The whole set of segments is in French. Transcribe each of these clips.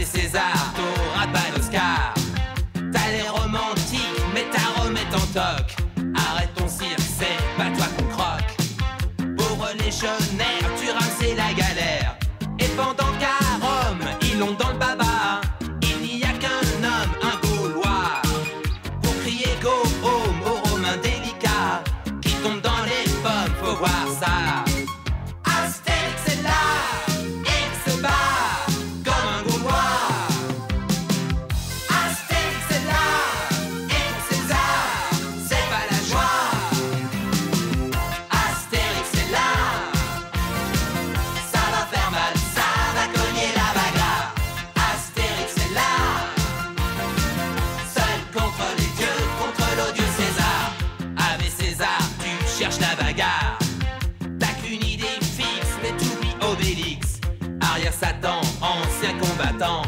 César, t'auras pas d'Oscar. T'as l'air romantique, mais ta Rome est en toc. Arrête ton cirque, c'est pas toi qu'on croque. Pour les légionnaires, tu rames, c'est la galère. Et pendant qu'à Rome, ils l'ont dans le baba, il n'y a qu'un homme, un Gaulois, pour crier go home aux Romains délicats qui tombent dans les pommes, faut voir ça. Astérix est là, il se bat comme un Gaulois. Astérix est là, et pour César, c'est pas la joie. Astérix est là, ça va faire mal, ça va cogner la bagarre. Astérix est là, seul contre les dieux, contre l'odieux César. Avec César, tu cherches la bagarre. T'as qu'une idée fixe, mais tout mis Obélix. Arrière Satan, ancien combattant.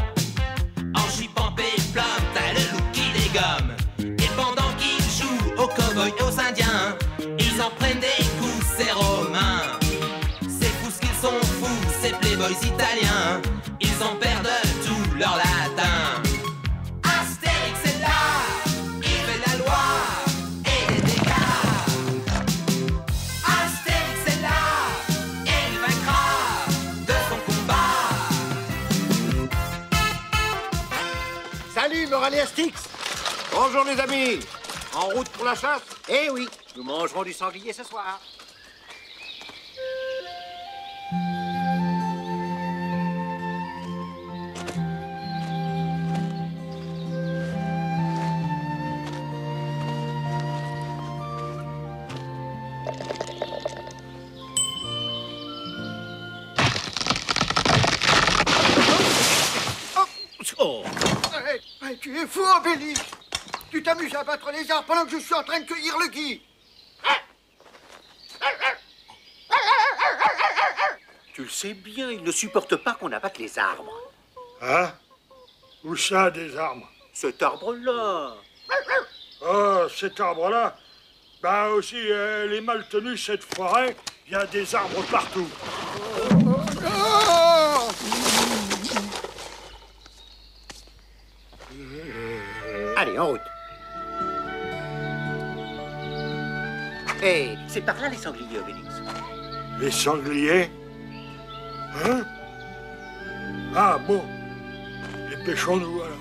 En jupe en péplum, t'as le look qui dégomme. Et pendant qu'ils jouent aux cow-boys et aux indiens, ils en prennent des coups, ces Romains. C'est fou ce qu'ils sont fous, ces playboys italiens. Ils en perdent tout leur latin. Astérix est là, il fait la loi et les dégâts. Astérix est là, et il vaincra de son combat. Salut, Moral et Astix. Bonjour, les amis. En route pour la chasse? Eh oui, nous mangerons du sanglier ce soir. Oh. Tu es fou, Obélix. Tu t'amuses à battre les arbres pendant que je suis en train de cueillir le gui. Tu le sais bien, il ne supporte pas qu'on abatte les arbres. Hein? Où ça, des arbres? Cet arbre-là. Oh, cet arbre-là? Ben aussi, elle est mal tenue, cette forêt. Il y a des arbres partout. Allez, en route. Hé, c'est par là les sangliers, Obélix. Les sangliers? Hein? Ah bon. Dépêchons-nous alors.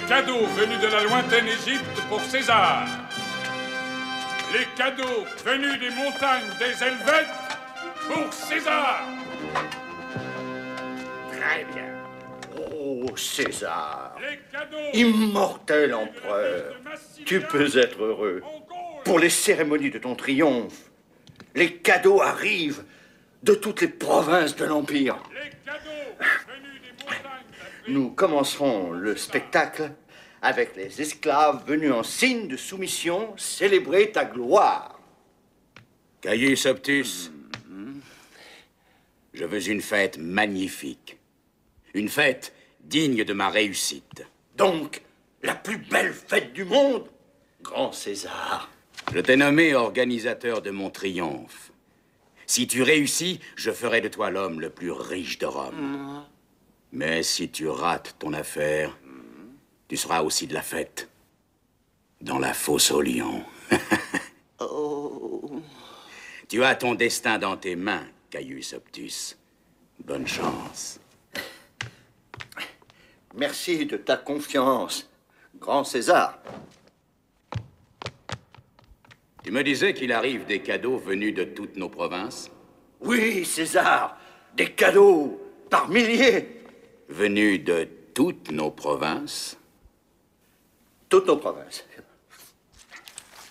cadeaux venus de la lointaine Égypte pour César. Les cadeaux venus des montagnes des Helvètes pour César. Très bien. Oh, César, Les cadeaux immortel empereur, tu peux être heureux. Pour les cérémonies de ton triomphe, les cadeaux arrivent de toutes les provinces de l'Empire. Les cadeaux venus des montagnes Nous commencerons le spectacle avec les esclaves venus en signe de soumission, célébrer ta gloire. Caius Optus, je veux une fête magnifique. Une fête digne de ma réussite. Donc, la plus belle fête du monde, grand César. Je t'ai nommé organisateur de mon triomphe. Si tu réussis, je ferai de toi l'homme le plus riche de Rome. Mais si tu rates ton affaire, tu seras aussi de la fête. Dans la fosse aux lions. Oh. Tu as ton destin dans tes mains, Caius Optus. Bonne chance. Merci de ta confiance, grand César. Tu me disais qu'il arrive des cadeaux venus de toutes nos provinces? Oui, César, des cadeaux par milliers. Venus de toutes nos provinces? Toutes nos provinces.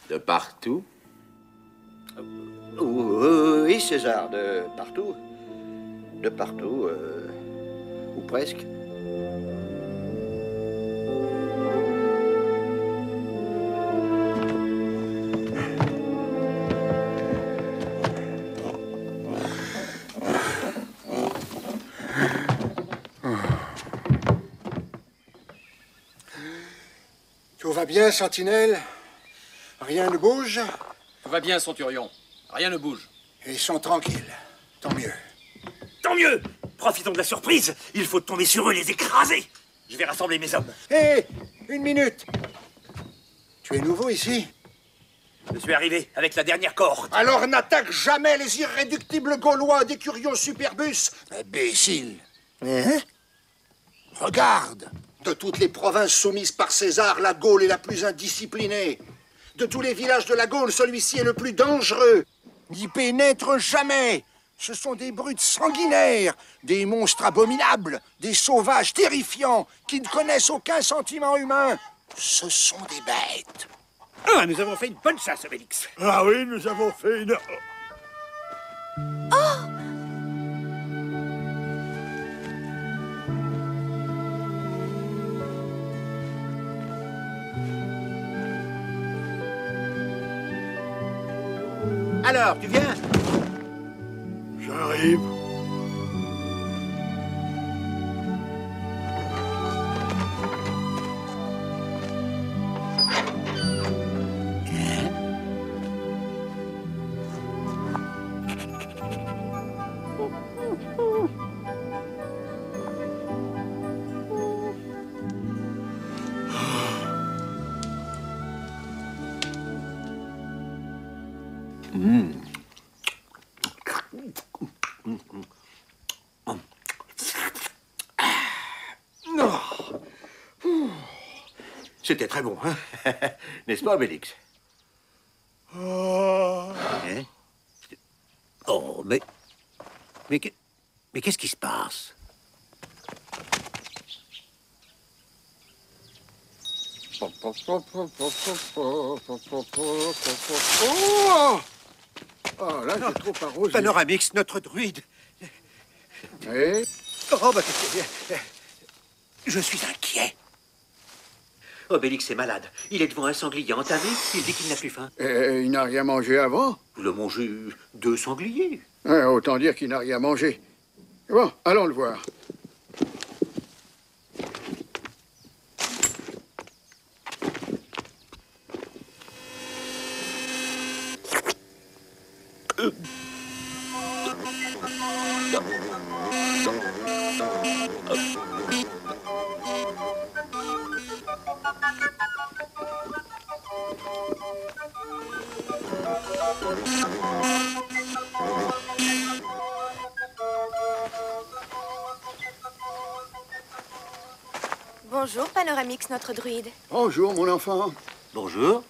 De partout? Oui, César, de partout. De partout, ou presque. Tout va bien, Sentinelle? Rien ne bouge? Tout va bien, Centurion. Rien ne bouge. Ils sont tranquilles. Tant mieux. Tant mieux! Profitons de la surprise. Il faut tomber sur eux et les écraser. Je vais rassembler mes hommes. Hé! Une minute! Tu es nouveau ici? Je suis arrivé avec la dernière cohorte. Alors n'attaque jamais les irréductibles Gaulois des Curios Superbus! Imbécile! Hein? Regarde! De toutes les provinces soumises par César, la Gaule est la plus indisciplinée. De tous les villages de la Gaule, celui-ci est le plus dangereux. N'y pénètre jamais. Ce sont des brutes sanguinaires, des monstres abominables, des sauvages terrifiants qui ne connaissent aucun sentiment humain. Ce sont des bêtes. Ah, nous avons fait une bonne chasse, Obélix. Ah oui, nous avons fait une... Alors, tu viens? J'arrive. C'était très bon, hein? N'est-ce pas, Obélix? Oh. Hein? Oh, mais qu'est-ce qui se passe? Oh, là, j'ai trop arrosé. Panoramix, notre druide. Oui? Oh, bah, je suis inquiet. Obélix est malade. Il est devant un sanglier entamé. Il dit qu'il n'a plus faim. Il n'a rien mangé avant? Il a mangé 2 sangliers. Ouais, autant dire qu'il n'a rien mangé. Bon, allons le voir. Bonjour, Panoramix, notre druide. Bonjour, mon enfant. Bonjour.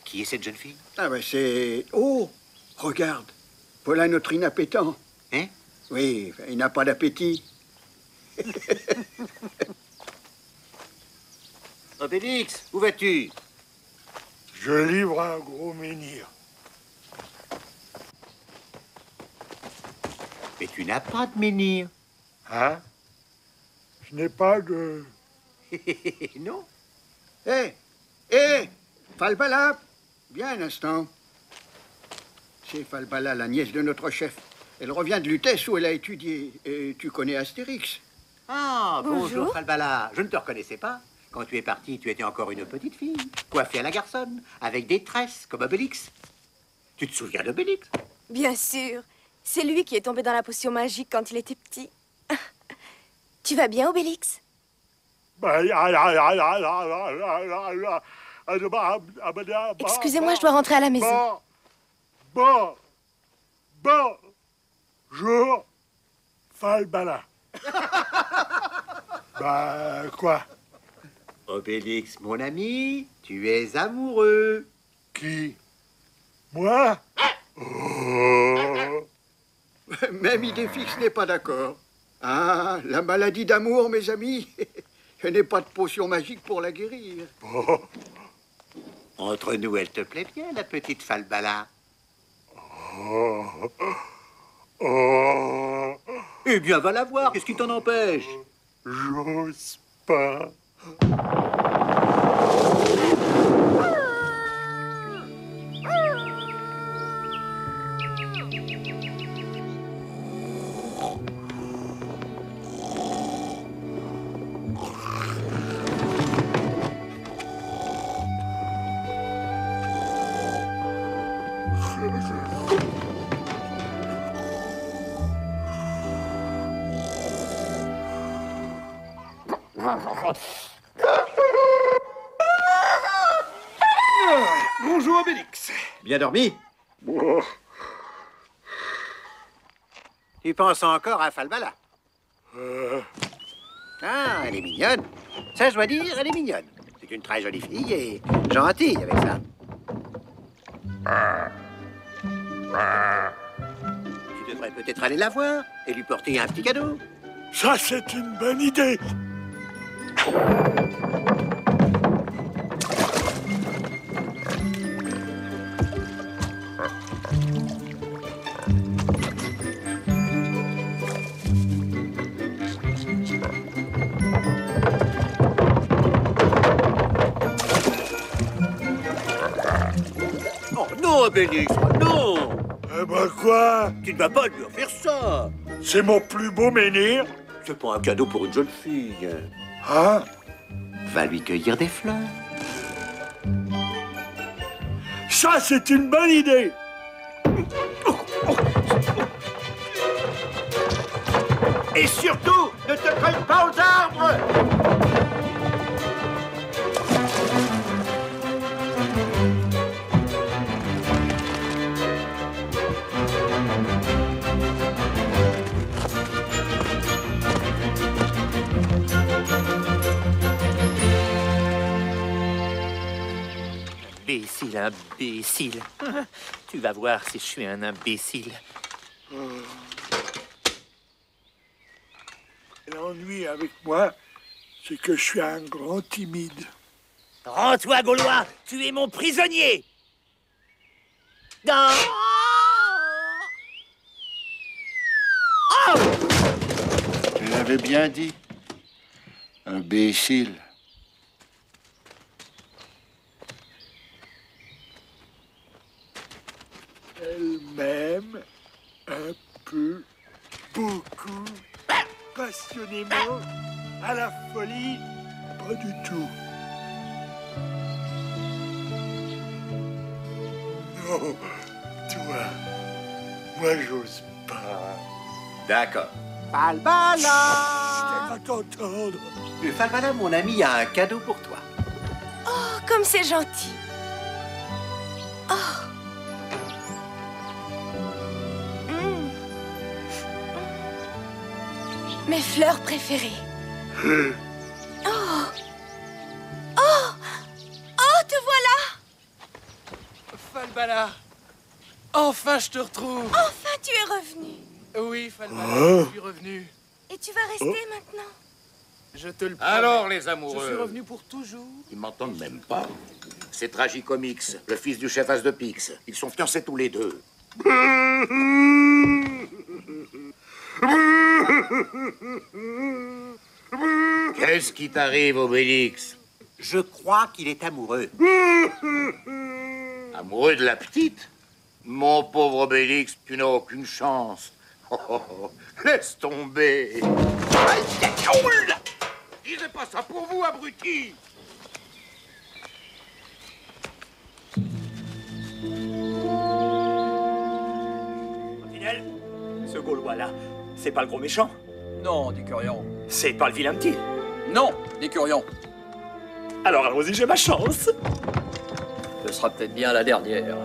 Qui est cette jeune fille? Ah ben c'est... Oh, regarde. Voilà notre inappétant. Hein? Oui, il n'a pas d'appétit. Obélix, où vas-tu? Je livre un gros menhir. Mais tu n'as pas de menhir. Hein? Je n'ai pas de... Non? Falbala, viens un instant. C'est Falbala, la nièce de notre chef. Elle revient de Lutèce où elle a étudié. Et tu connais Astérix? Ah, bonjour Bonjour. Falbala. Je ne te reconnaissais pas. Quand tu es partie, tu étais encore une petite fille, coiffée à la garçonne, avec des tresses, comme Obélix. Tu te souviens d'Obélix? Bien sûr. C'est lui qui est tombé dans la potion magique quand il était petit. Tu vas bien, Obélix? Excusez-moi, je dois rentrer à la maison. Bonjour, Falbala. Quoi? Obélix, mon ami, tu es amoureux. Qui? Moi? Même Idéfix n'est pas d'accord. Ah, la maladie d'amour, mes amis. Je n'ai pas de potion magique pour la guérir. Entre nous, elle te plaît bien, la petite Falbala. Eh bien, va la voir, qu'est-ce qui t'en empêche? J'ose pas. Bonjour, Obélix. Bien dormi? Tu penses encore à Falbala? Ah, elle est mignonne. Ça, je dois dire, elle est mignonne. C'est une très jolie fille et gentille avec ça. Tu devrais peut-être aller la voir et lui porter un petit cadeau. Ça, c'est une bonne idée. Oh non, Obélix, non! Eh ben quoi? Tu ne vas pas lui offrir ça. C'est mon plus beau menhir. C'est pas un cadeau pour une jeune fille. Hein? Va lui cueillir des fleurs. Ça, c'est une bonne idée. Et surtout, ne te colle pas aux arbres! Imbécile, imbécile. Tu vas voir si je suis un imbécile. L'ennui avec moi, c'est que je suis un grand timide. Rends-toi, Gaulois, tu es mon prisonnier. Non. Je l'avais bien dit. Imbécile. Elle m'aime un peu, beaucoup, passionnément, à la folie, pas du tout. Non, toi, moi j'ose pas. D'accord. Falbala! Je t'ai pas t'entendre. Falbala, mon ami, a un cadeau pour toi. Oh, comme c'est gentil. Oh. Mm. Mes fleurs préférées. Oh. Oh. Oh, te voilà. Falbala, enfin je te retrouve. Enfin, tu es revenu. Oui, Falbala, je suis revenu. Et tu vas rester maintenant? Je te le promets. Alors, les Je amoureux, suis revenu pour toujours. ils m'entendent même pas. C'est Tragicomix, le fils du chef As de Pix. Ils sont fiancés tous les deux. Qu'est-ce qui t'arrive, Obélix? Je crois qu'il est amoureux. Amoureux de la petite? Mon pauvre Obélix, tu n'as aucune chance. Oh, oh, oh. Laisse tomber. Aïe, aïe, je disais pas ça pour vous, abruti. Sentinelle, ce Gaulois-là, c'est pas le gros méchant? Non, Décurion. C'est pas le vilain petit? Non, Décurion. Alors allons-y, j'ai ma chance. Ce sera peut-être bien la dernière.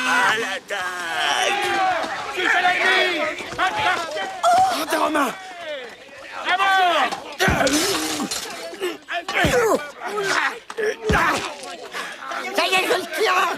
À l'attaque! C'est l'ennemi! Rentrez en main! À mort! Ça y est, je le tiens!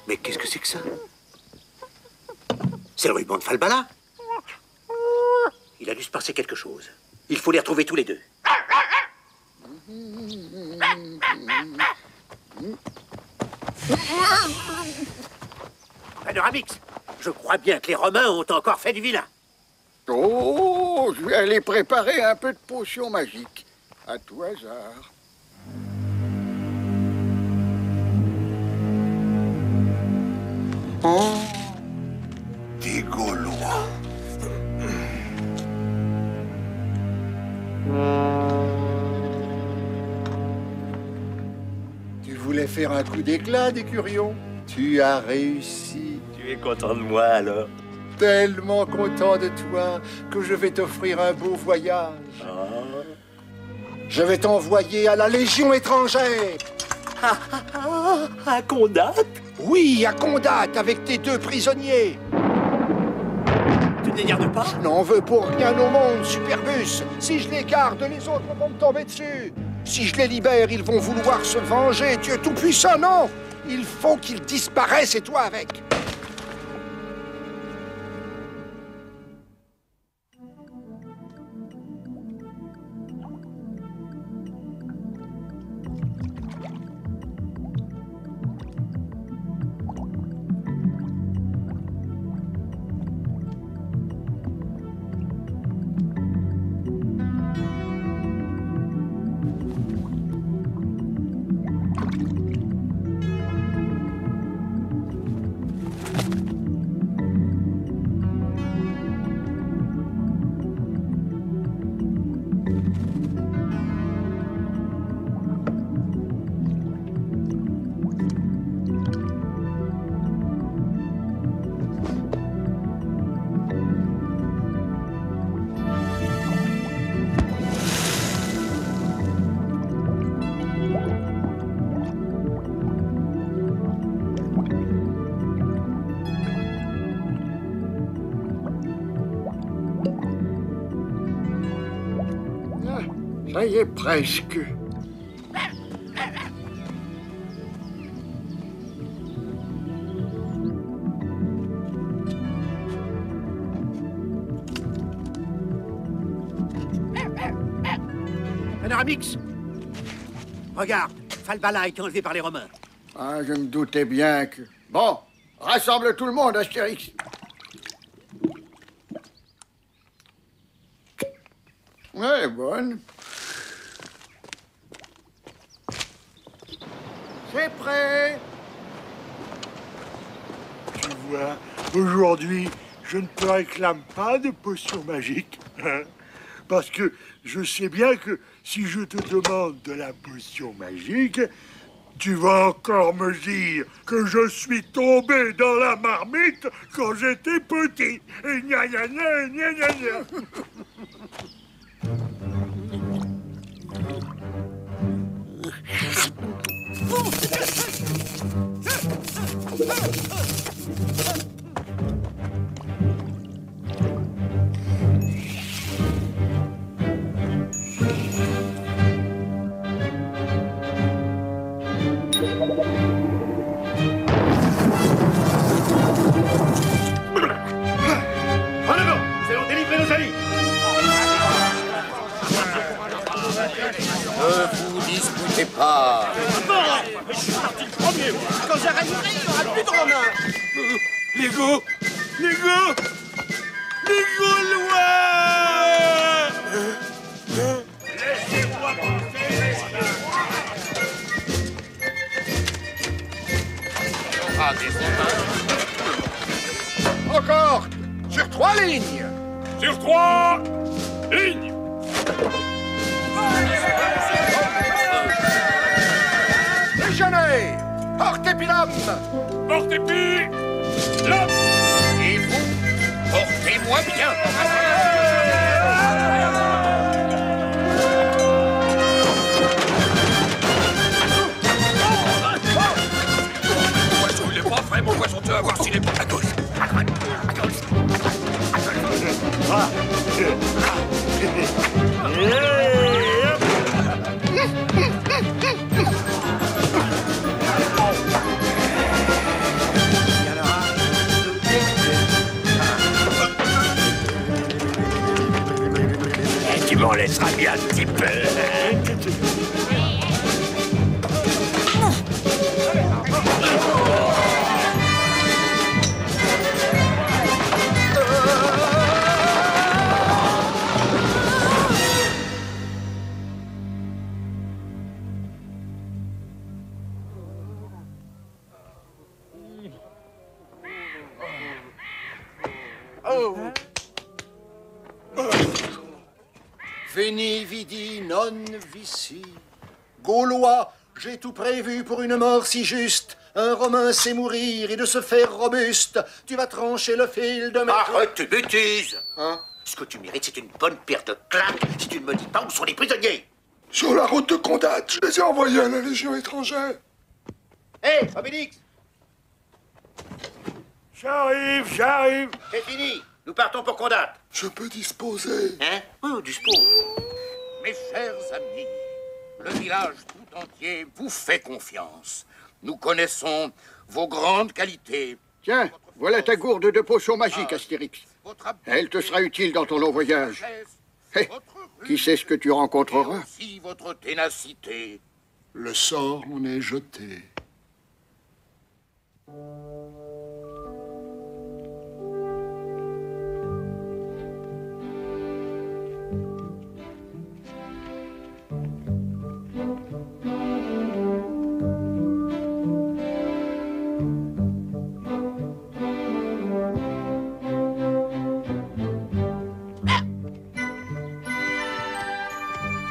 Mais qu'est-ce que c'est que ça? C'est le ruban de Falbala. Il a dû se passer quelque chose. Il faut les retrouver tous les deux. Panoramix, je crois bien que les Romains ont encore fait du vilain. Oh, je vais aller préparer un peu de potion magique. À tout hasard. Oh, des Gaulois. Tu voulais faire un coup d'éclat, Décurion? Tu as réussi. Tu es content de moi, alors? Tellement content de toi que je vais t'offrir un beau voyage. Je vais t'envoyer à la Légion étrangère. À Condat? Oui, à Condat, avec tes 2 prisonniers. Tu ne les gardes pas? Je n'en veux pour rien au monde, Superbus. Si je les garde, les autres vont me tomber dessus. Si je les libère, ils vont vouloir se venger. Tu es tout puissant, non? Il faut qu'ils disparaissent et toi avec. Ça y est, presque. Panoramix, regarde, Falbala a été enlevé par les Romains. Ah, je me doutais bien que... Bon, rassemble tout le monde, Astérix. Ouais, bonne. C'est prêt. Tu vois, Aujourd'hui, je ne te réclame pas de potion magique. Hein, parce que je sais bien que si je te demande de la potion magique, tu vas encore me dire que je suis tombé dans la marmite quand j'étais petit. Et gna gna gna gna gna gna. En avant, nous allons délivrer nos amis. Ne vous disputez pas. Je suis parti le premier. Quand j'arriverai, il n'y aura plus de Romains. Les Gaulois! Laissez-moi passer. Ah, encore sur 3 lignes. Sur 3 lignes. Déjeuner. Portez-puis l'homme. Portez-puis l'homme. Et vous, portez-moi bien. Mon poisson, il est pas frais, mon poisson, tu vas voir s'il est pas à gauche. À droite, à gauche. Tu m'en laisseras bien un petit peu. Veni vidi non vici. Gaulois, j'ai tout prévu pour une mort si juste. Un Romain sait mourir et de se faire robuste. Tu vas trancher le fil de mes... Arrête tes bêtises. Hein? Ce que tu mérites, c'est une bonne paire de claques si tu ne me dis pas où sont les prisonniers. Sur la route de Condat, je les ai envoyés à la Légion étrangère. Hé, Obélix, J'arrive. c'est fini. Nous partons pour Condat. Je peux disposer. Hein? Oh, du sport. Mes chers amis, le village tout entier vous fait confiance. Nous connaissons vos grandes qualités. Tiens, voilà ta gourde de potions magiques, Astérix. Elle te sera utile dans ton long voyage. Hé, qui sait ce que tu rencontreras? Si votre ténacité. Le sort en est jeté.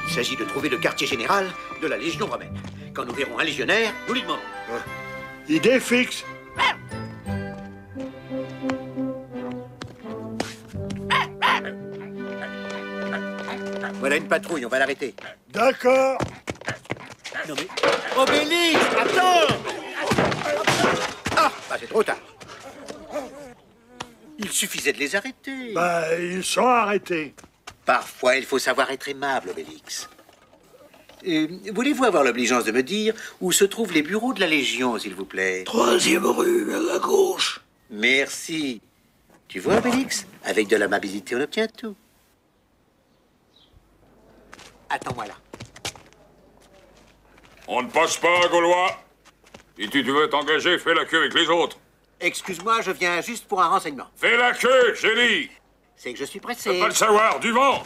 Il s'agit de trouver le quartier général de la Légion romaine. Quand nous verrons un légionnaire, nous lui demandons. Idée fixe. Voilà une patrouille, on va l'arrêter. D'accord. Non mais... Obélix, attends! Ah, bah c'est trop tard. Il suffisait de les arrêter. Bah, ils sont arrêtés. Parfois, il faut savoir être aimable, Obélix. Voulez-vous avoir l'obligeance de me dire où se trouvent les bureaux de la Légion, s'il vous plaît? 3e rue, à la gauche. Merci. Tu vois, Obélix, avec de l'amabilité, on obtient tout. Attends-moi là. On ne passe pas, Gaulois. Si tu veux t'engager, fais la queue avec les autres. Excuse-moi, je viens juste pour un renseignement. Fais la queue, j'ai dit. C'est que je suis Je pressé. peux pas le savoir, du vent.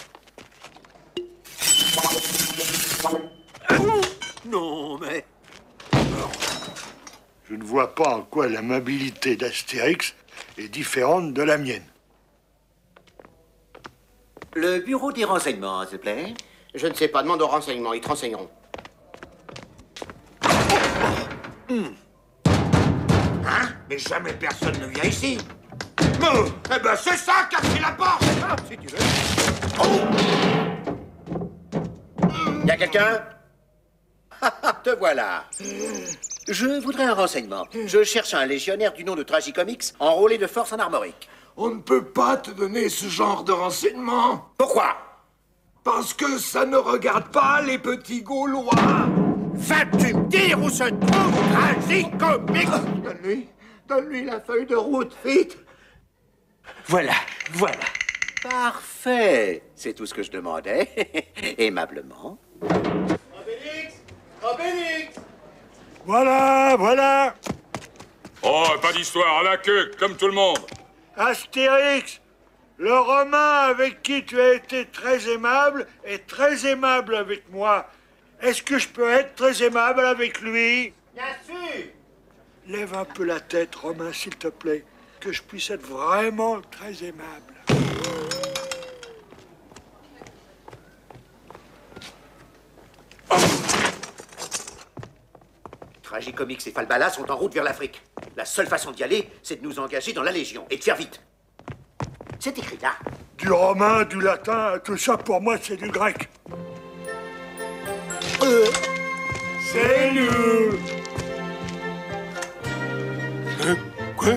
Non, mais... Je Je ne vois pas en quoi l'amabilité d'Astérix est différente de la mienne. Le bureau des renseignements, s'il vous plaît. Je ne sais pas, demande aux renseignements, ils te renseigneront. Hein? Mais jamais personne ne vient ici. Mais, eh ben c'est ça, casser la porte. Ah, si tu veux. Y a quelqu'un? Te voilà. Je voudrais un renseignement. Je cherche un légionnaire du nom de Tragicomix enrôlé de force en armorique. On ne peut pas te donner ce genre de renseignements. Pourquoi? Parce que ça ne regarde pas les petits Gaulois. Vas-tu me dire où se trouve Tragicomix? Donne-lui la feuille de route, vite. Voilà. Parfait. C'est tout ce que je demandais. Aimablement. Obélix! Voilà. Oh, pas d'histoire, à la queue, comme tout le monde. Astérix, le Romain avec qui tu as été très aimable est très aimable avec moi. Est-ce que je peux être très aimable avec lui? Bien sûr! Lève un peu la tête, Romain, s'il te plaît, que je puisse être vraiment très aimable. Tragicomix et Falbala sont en route vers l'Afrique. La seule façon d'y aller, c'est de nous engager dans la Légion et de faire vite. C'est écrit là. Du romain, du latin, tout ça pour moi c'est du grec. C'est nous. Quoi?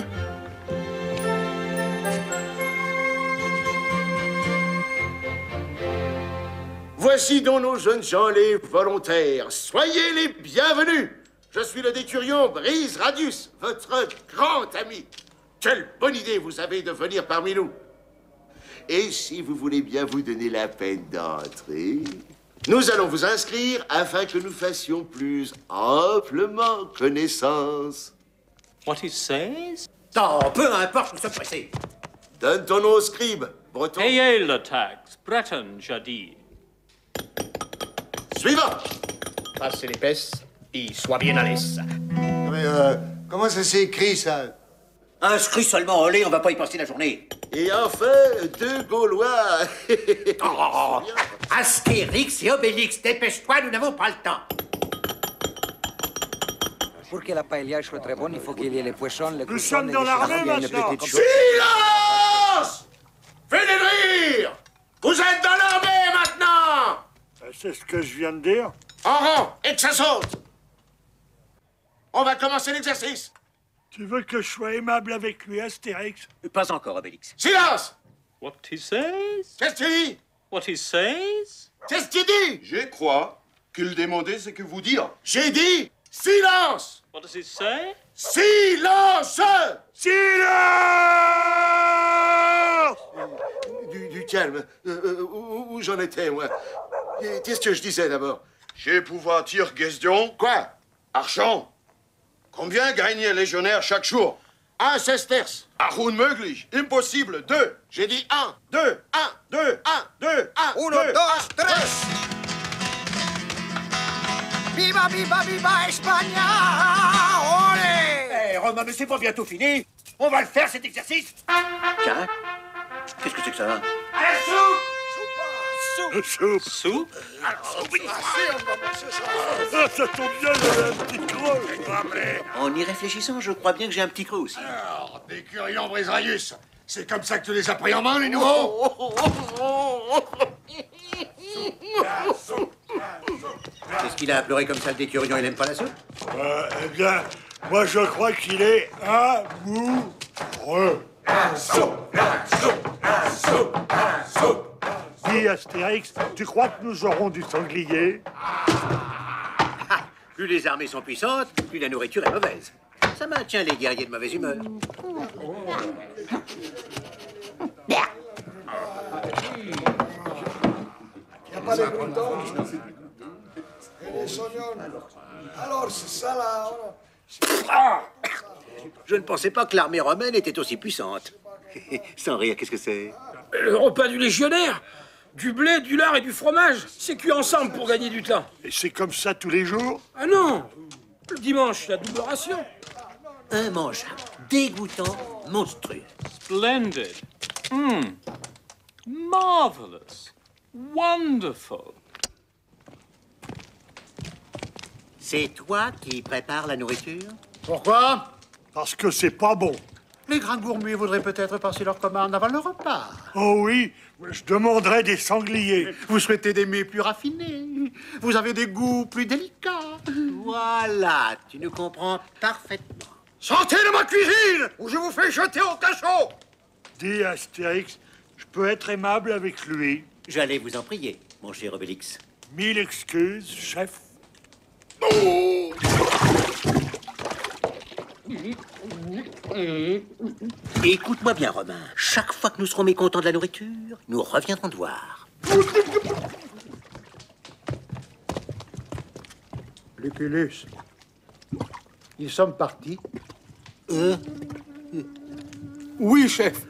Voici donc nos jeunes gens, les volontaires. Soyez les bienvenus. Je suis le décurion Brise Radius, votre grand ami. Quelle bonne idée vous avez de venir parmi nous. Et si vous voulez bien vous donner la peine d'entrer, nous allons vous inscrire afin que nous fassions plus amplement connaissance. What he says? Non, peu importe, nous sommes pressés. Donne ton nom au scribe, breton. Ayez le tax, Breton, jadis. Suivant. Passe l'épaisse et sois bien à l'aise. Mais comment ça s'écrit, ça? Inscrit seulement au lait, on va pas y passer la journée. Et enfin, deux Gaulois. Astérix et Obélix, dépêche-toi, nous n'avons pas le temps. Pour que la paella soit très bonne, il faut qu'il y ait les poissons, les Nous sommes dans l'armée maintenant. Silence! Faites de rire! Vous êtes dans l'armée maintenant! C'est ce que je viens de dire. En rang et que ça saute! On va commencer l'exercice. Tu veux que je sois aimable avec lui, Astérix? Pas encore, Obélix. Silence! What he says? Qu'est-ce que tu dis? What he says? Qu'est-ce que tu dis? Je crois qu'il demandait ce que vous dire. J'ai dit silence! What does he say? Silence! Silence! Du calme. Où j'en étais, moi? Qu'est-ce que je disais d'abord? Je pouvoir dire question. Quoi? Argent. Combien gagne un légionnaire chaque jour? 1 sesterce. Unmöglich. Impossible. 2. J'ai dit 1, 2, 1, 2, 1, 2, 1, 1, 2, 3. Viva, viva, viva España! Olé! Eh, Romain, mais c'est pas bientôt fini. On va le faire, cet exercice. Tiens, qu'est-ce que c'est que ça? Soupe. Soup? Ça tombe bien, j'avais un petit creux. En y réfléchissant, je crois bien que j'ai un petit creux aussi. Alors, décurion Brisarius, c'est comme ça que tu les as pris en main, les nouveaux? Qu'est-ce qu'il a à pleurer comme ça, le décurion? Il aime pas la soupe? Eh bien, moi je crois qu'il est amoureux. Dis, Astérix, tu crois que nous aurons du sanglier? Plus les armées sont puissantes, plus la nourriture est mauvaise. Ça maintient les guerriers de mauvaise humeur. Pas de boutons. Et les soignants. Alors, c'est ça là. Je ne pensais pas que l'armée romaine était aussi puissante. Sans rire, qu'est-ce que c'est? Le repas du légionnaire. Du blé, du lard et du fromage. C'est cuit ensemble pour gagner du temps. Et c'est comme ça tous les jours? Ah non! Le dimanche, la double ration. immangeable, dégoûtant, monstrueux. Splendid. Marvelous. Wonderful. C'est toi qui prépares la nourriture? Pourquoi? Parce que c'est pas bon. Les grands gourmets voudraient peut-être passer leur commande avant le repas. Oh oui, je demanderais des sangliers. Vous souhaitez des mets plus raffinés. Vous avez des goûts plus délicats. Voilà, tu nous comprends parfaitement. Sortez de ma cuisine ou je vous fais jeter au cachot! Dis, Astérix, je peux être aimable avec lui. J'allais vous en prier, mon cher Obélix. 1000 excuses, chef. Oh! Écoute-moi bien, Romain. Chaque fois que nous serons mécontents de la nourriture, nous reviendrons te voir. Lucullus, ils sont partis. Oui, chef.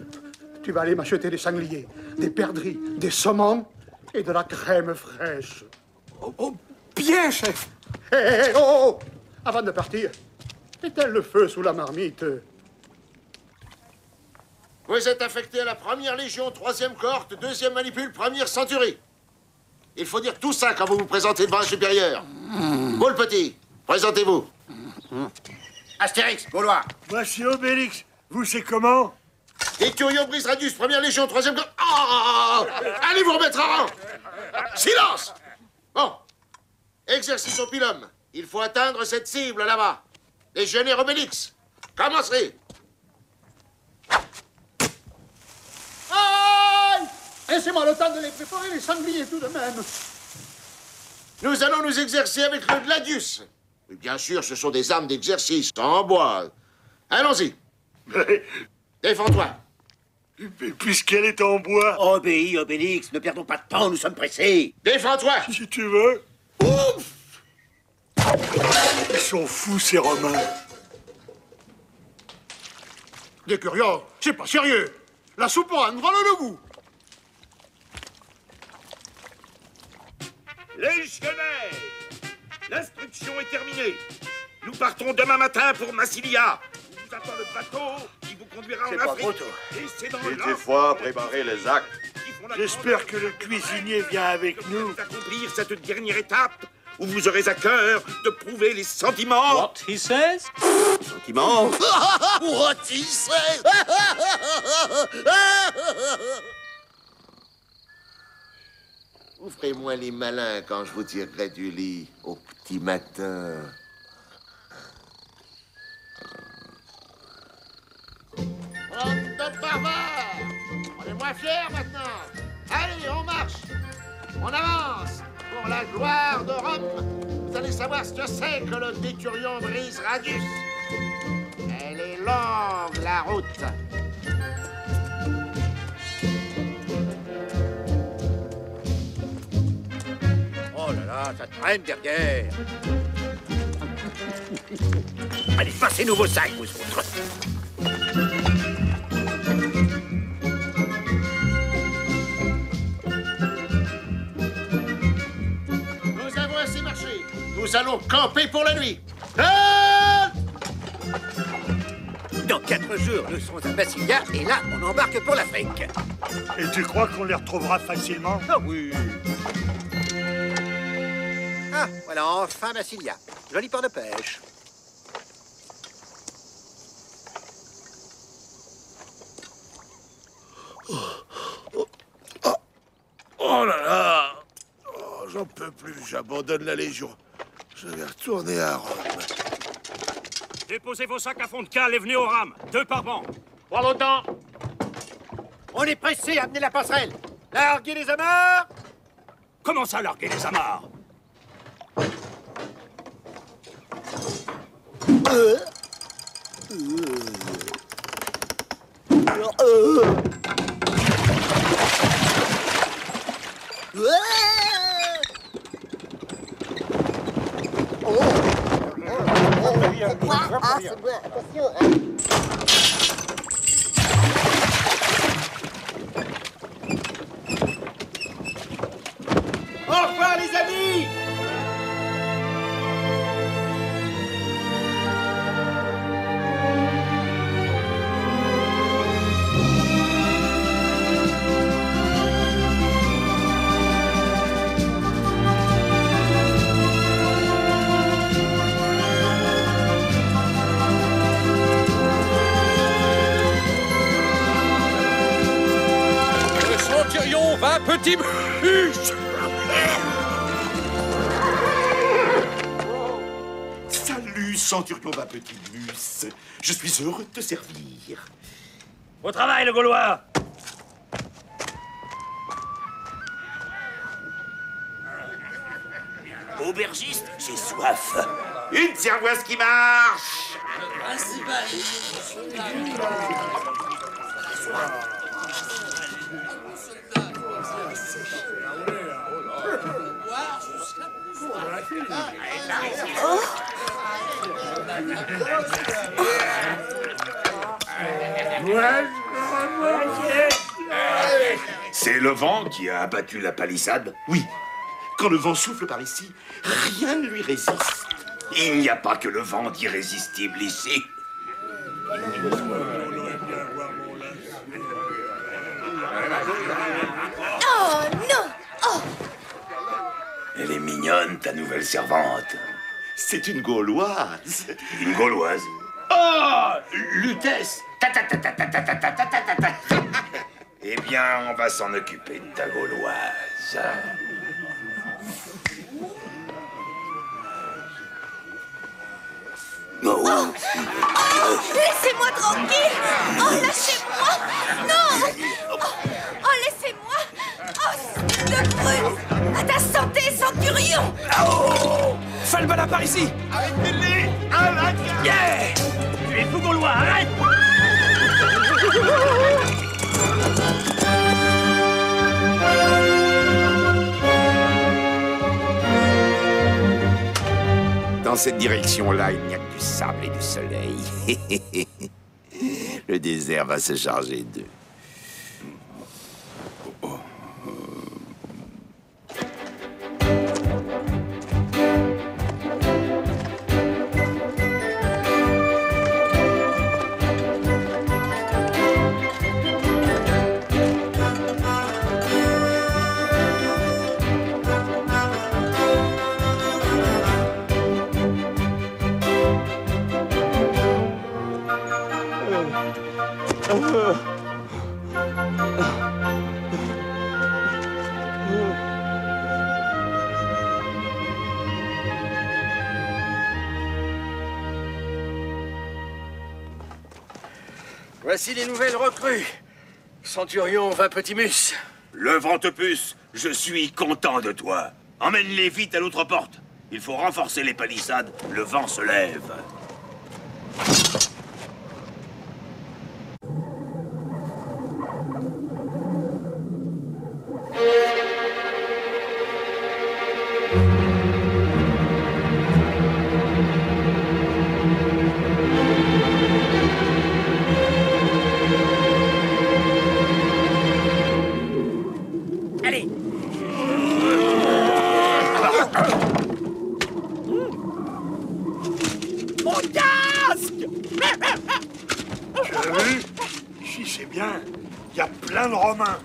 Tu vas aller m'acheter des sangliers, des perdrix, des saumons et de la crème fraîche. Oh, bien, chef. Hé, oh! Avant de partir, éteins le feu sous la marmite. Vous êtes affecté à la 1re Légion, 3e cohorte, 2e manipule, 1re centurie. Il faut dire tout ça quand vous vous présentez devant un supérieur. Vous, le petit, présentez-vous. Astérix, Gaulois. Voici Obélix. Vous, c'est comment? Écurio Brise Radius, 1re Légion, 3e cohorte. Oh! Allez vous remettre à rang. Silence. Bon. Exercice au pilum. Il faut atteindre cette cible là-bas. Légionnaire Obélix. Commencez. Aïe! Laissez-moi le temps de les préparer, les sangliers, tout de même. Nous allons nous exercer avec le gladius. Et bien sûr, ce sont des armes d'exercice, en bois. Allons-y. Défends-toi. Puisqu'elle est en bois... Obéis, Obélix, ne perdons pas de temps, nous sommes pressés. Défends-toi. Si tu veux. Ouf! Ils sont fous, ces Romains. Des curieux, c'est pas sérieux. La soupe en voilà le goût. Légionnaires, l'instruction est terminée. Nous partons demain matin pour Massilia. Vous attend le bateau qui vous conduira en Afrique. Trop tôt. Et c'est dans Il faut préparer les actes. J'espère que le cuisinier vient avec nous. Accomplir cette dernière étape où vous aurez à cœur de prouver les sentiments. What he says? Sentiments? What he says? Ouvrez-moi les malins quand je vous tirerai du lit au petit matin. Bande de barbares! On est moins fiers maintenant. Allez, on marche. On avance. Pour la gloire de Rome, vous allez savoir ce que c'est que le décurion Brise Radius. Elle est longue, la route. Oh là là, ça traîne derrière. Allez, passez-nous vos sacs, vous autres. Nous avons assez marché. Nous allons camper pour la nuit. Dans 4 jours, nous serons à Massilia et là, on embarque pour l'Afrique. Et tu crois qu'on les retrouvera facilement? Ah oui. Ah, voilà, enfin Massilia. Joli port de pêche. Oh là là! Oh, j'en peux plus, j'abandonne la Légion. Je vais retourner à Rome. Déposez vos sacs à fond de cale et venez au rame. 2 par banc. Pour longtemps. On est pressé à amener la passerelle. Larguez les amarres. Comment ça, larguer les amarres? Au revoir, les amis. petit mus! Salut, Centurion va petit mus. Je suis heureux de te servir. Au travail, le Gaulois! Aubergiste, j'ai soif. Une cervoise qui marche. C'est le vent qui a abattu la palissade? Oui. Quand le vent souffle par ici, rien ne lui résiste. Il n'y a pas que le vent d'irrésistible ici. Oh non! Oh! Elle est mignonne, ta nouvelle servante. C'est une Gauloise. Une Gauloise? Oh! Lutèce! Eh bien, on va s'en occuper de ta Gauloise. Oh! Oh! Laissez-moi tranquille! Oh, lâchez-moi! Non! Oh, laissez-moi! Oh, de brûle! À ta santé, centurion! Oh! Falbala par ici! Arrêtez-les! À la gare! Yeah! Tu es fou Gaulois, arrête! Dans cette direction-là, il n'y a que du sable et du soleil. Le désert va se charger d'eux. Voici les nouvelles recrues. Centurion va petit mus. Le Ventepuce, je suis content de toi. Emmène-les vite à l'autre porte. Il faut renforcer les palissades, le vent se lève. Allez! Mon casque! Tu as vu? Ici, c'est bien. Il y a plein de Romains.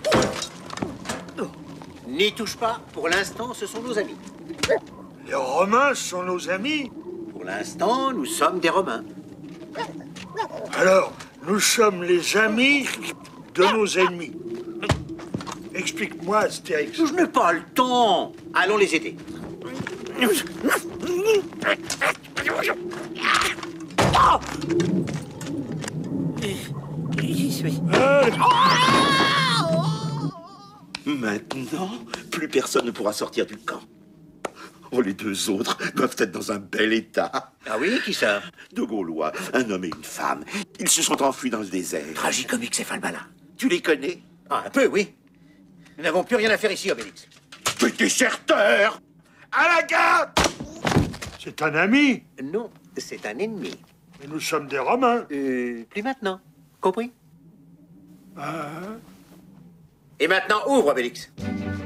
N'y touche pas. Pour l'instant, ce sont nos amis. Les Romains sont nos amis? Pour l'instant, nous sommes des Romains. Alors, nous sommes les amis de nos ennemis. Explique-moi, Astérix. Je n'ai pas le temps. Allons les aider. J'y suis. Maintenant, plus personne ne pourra sortir du camp. Oh, les deux autres doivent être dans un bel état. Ah oui, qui ça? Deux Gaulois, un homme et une femme. Ils se sont enfuis dans le désert. Tragicomique, c'est Falbala. Tu les connais? Ah, un peu, oui. Nous n'avons plus rien à faire ici, Obélix. Petit cherteur! À la garde! C'est un ami. Non, c'est un ennemi. Mais nous sommes des Romains. Plus maintenant. Compris? Et maintenant, ouvre, Obélix.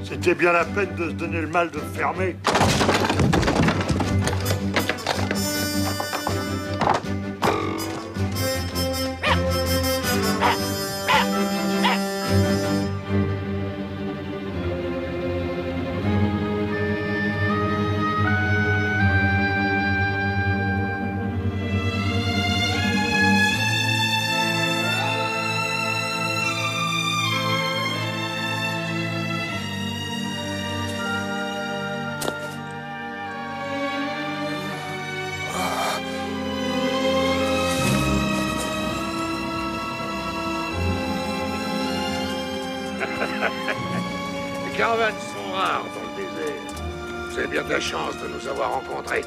C'était bien la peine de se donner le mal de fermer. caravanes sont rares dans le désert. Vous avez bien de la chance de nous avoir rencontrés.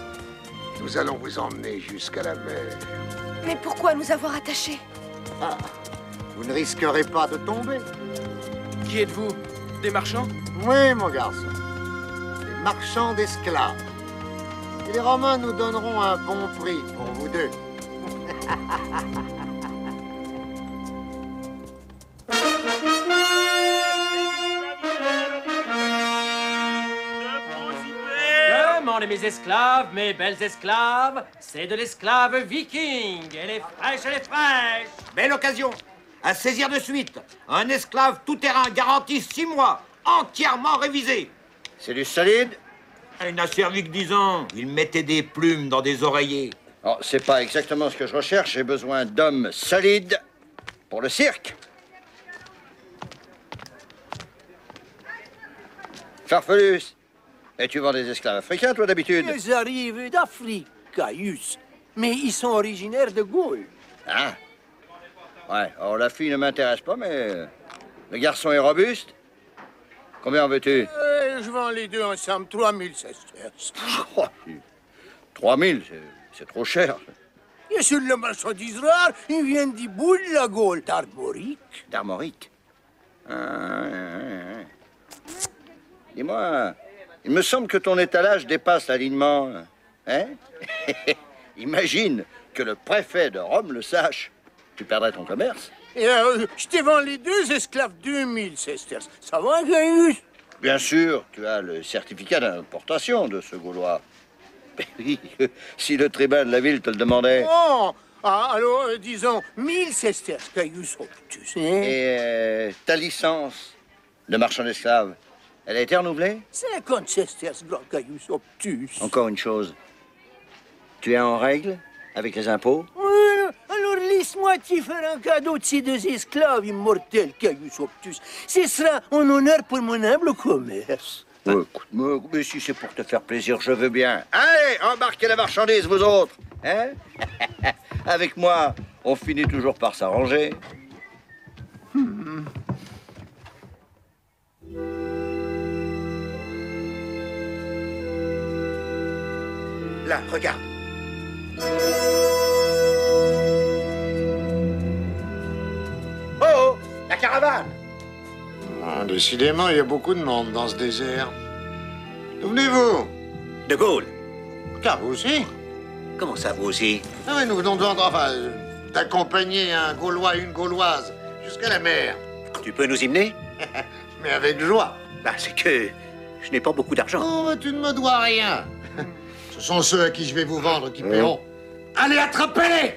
Nous allons vous emmener jusqu'à la mer. Mais pourquoi nous avoir attachés? Ah, vous ne risquerez pas de tomber. Qui êtes-vous? Des marchands? Oui, mon garçon. Des marchands d'esclaves. Et les Romains nous donneront un bon prix pour vous deux. Demandez mes esclaves, mes belles esclaves, c'est de l'esclave viking. Elle est fraîche, elle est fraîche. Belle occasion. À saisir de suite. Un esclave tout-terrain garanti 6 mois. Entièrement révisé. C'est du solide? Il n'a servi que 10 ans. Il mettait des plumes dans des oreillers. Oh, c'est pas exactement ce que je recherche. J'ai besoin d'hommes solides pour le cirque. Farfelus, et tu vends des esclaves africains, toi, d'habitude? Ils arrivent d'Afrique, Caius. Mais ils sont originaires de Gaule. Ah. Ouais, alors la fille ne m'intéresse pas, mais le garçon est robuste. Combien en veux-tu? Je vends les deux ensemble, 3000 sesterces. 3000, c'est trop cher. Et sur le marchandise rare, ils viennent du bout de la Gaule, d'Armorique. D'Armorique? Dis-moi, il me semble que ton étalage dépasse l'alignement. Hein? Imagine que le préfet de Rome le sache. Tu perdrais ton commerce. Et je te vends les deux esclaves 2000 sesterces. Ça va, Caius? Bien sûr, tu as le certificat d'importation de ce Gaulois. Mais oui, si le tribun de la ville te le demandait. Oh, alors, disons, 1000 sesterces, Caius Optus. Hein? Et ta licence de marchand d'esclaves, elle a été renouvelée? 50 sesterces, grand Caius Optus. Encore une chose. Tu es en règle avec les impôts? Alors laisse-moi te faire un cadeau de ces deux esclaves immortels, Caius Optus. Ce sera un honneur pour mon humble commerce. Écoute-moi, mais si c'est pour te faire plaisir, je veux bien. Allez, embarquez la marchandise, vous autres. Hein? Avec moi, on finit toujours par s'arranger. Là, regarde. Oh, la caravane! Décidément, il y a beaucoup de monde dans ce désert. D'où venez-vous? De Gaulle. Car vous aussi? Comment ça, vous aussi? Ah oui, nous venons de vendre, enfin, d'accompagner un Gaulois et une Gauloise jusqu'à la mer. Tu peux nous y mener? Mais avec joie. Bah, c'est que je n'ai pas beaucoup d'argent. Oh, tu ne me dois rien. Ce sont ceux à qui je vais vous vendre qui paieront. Allez, attrapez-les!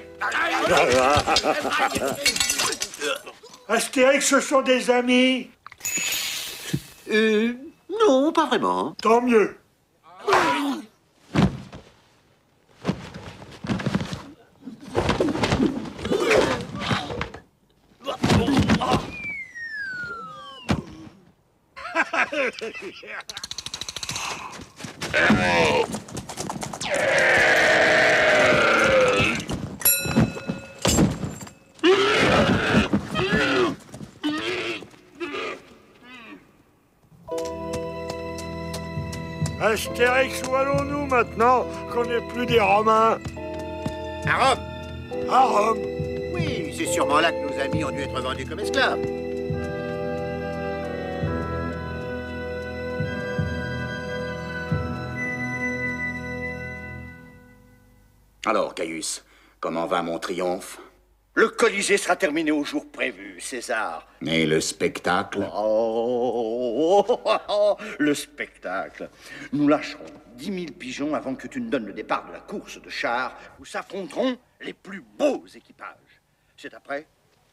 Astérix, ce sont des amis? Non, pas vraiment. Tant mieux. Astérix, où allons-nous maintenant qu'on n'est plus des Romains? À Rome. À Rome? Oui, c'est sûrement là que nos amis ont dû être vendus comme esclaves. Alors, Caius, comment va mon triomphe? Le Colisée sera terminé au jour prévu, César. Et le spectacle? Le spectacle. Nous lâcherons 10 000 pigeons avant que tu ne donnes le départ de la course de chars où s'affronteront les plus beaux équipages. C'est après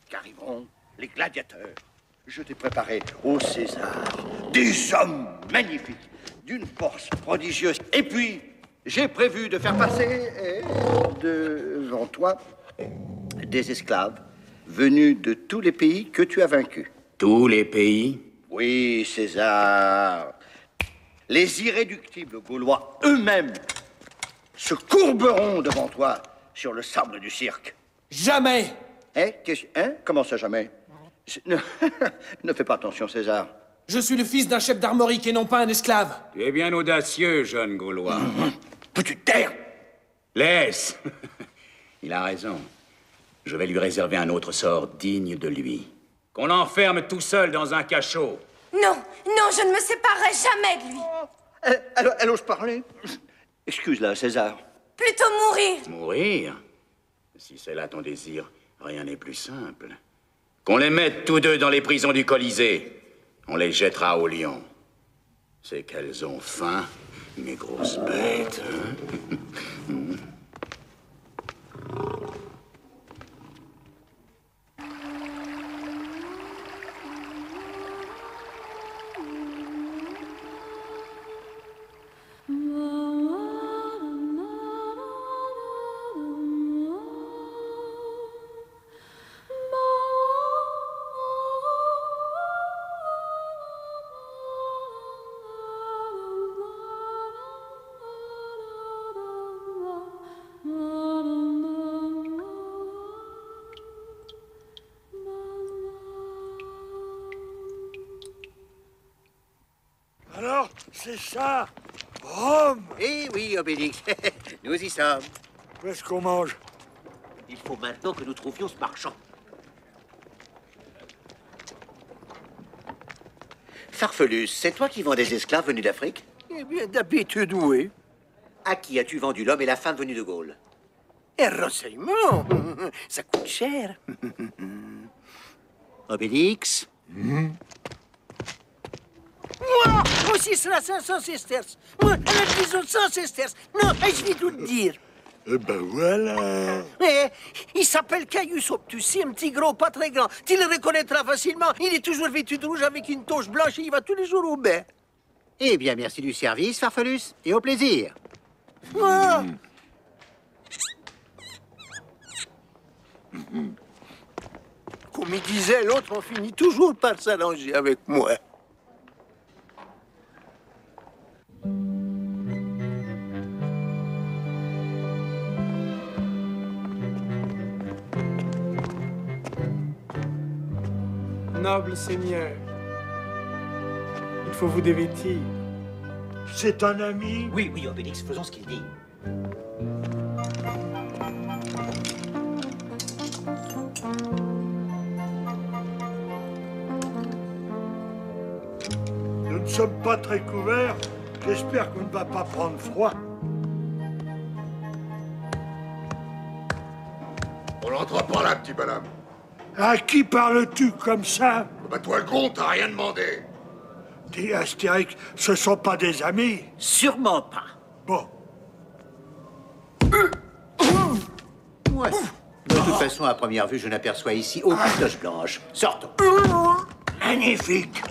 qu'arriveront les gladiateurs. Je t'ai préparé au César des hommes magnifiques, d'une force prodigieuse. Et puis, j'ai prévu de faire passer devant toi des esclaves venus de tous les pays que tu as vaincus. Tous les pays? Oui, César. Les irréductibles Gaulois eux-mêmes se courberont devant toi sur le sable du cirque. Jamais! Hein? Comment ça, jamais? Ne fais pas attention, César. Je suis le fils d'un chef d'armorique et non pas un esclave. Tu es bien audacieux, jeune Gaulois. Peux-tu te taire? Laisse. Il a raison. Je vais lui réserver un autre sort digne de lui. Qu'on l'enferme tout seul dans un cachot. Non, non, je ne me séparerai jamais de lui. Elle ose parler. Excuse-la, César. Plutôt mourir. Mourir? Si c'est là ton désir, rien n'est plus simple. Qu'on les mette tous deux dans les prisons du Colisée. On les jettera au lion. C'est qu'elles ont faim, mes grosses bêtes. Hein? Alors, c'est ça, Rome. Eh oui, Obélix, nous y sommes. Où est-ce qu'on mange? Il faut maintenant que nous trouvions ce marchand. Farfelus, c'est toi qui vends des esclaves venus d'Afrique? Eh bien, d'habitude, oui. À qui as-tu vendu l'homme et la femme venus de Gaule? Et renseignement, ça coûte cher. Obélix? Moi aussi, sera 500 sesterces. Moi, alors disons 100 sesterces. Non, je vais tout te dire. Eh ben voilà. Eh, il s'appelle Caius Optus, c'est un petit gros, pas très grand. Tu le reconnaîtras facilement. Il est toujours vêtu de rouge avec une toche blanche et il va tous les jours au bain. Eh bien, merci du service, Farfelus, et au plaisir. Ah. Comme il disait, l'autre, on finit toujours par s'arranger avec moi. Noble seigneur, il faut vous dévêtir. C'est un ami? Oui, oui, Obélix, faisons ce qu'il dit. Nous ne sommes pas très couverts. J'espère qu'on ne va pas prendre froid. On n'entre pas là, petit bonhomme. À qui parles-tu comme ça? Bah toi le con, t'as rien demandé. Dis, Astérix, ce sont pas des amis? Sûrement pas. Bon. Ouais. De toute façon, à première vue, je n'aperçois ici aucune tache blanche. Sortons. Magnifique.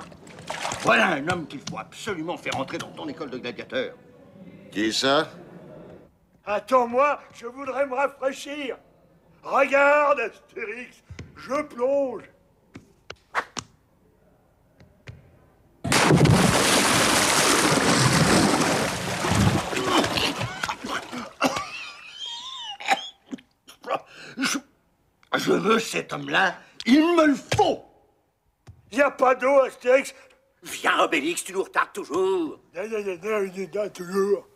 Voilà un homme qu'il faut absolument faire entrer dans ton école de gladiateurs. Qui est ça? Attends-moi, je voudrais me rafraîchir. Regarde, Astérix, je plonge. Je veux cet homme-là, il me le faut. Il n'y a pas d'eau, Astérix. Viens, Obélix, tu nous retardes toujours. Toujours.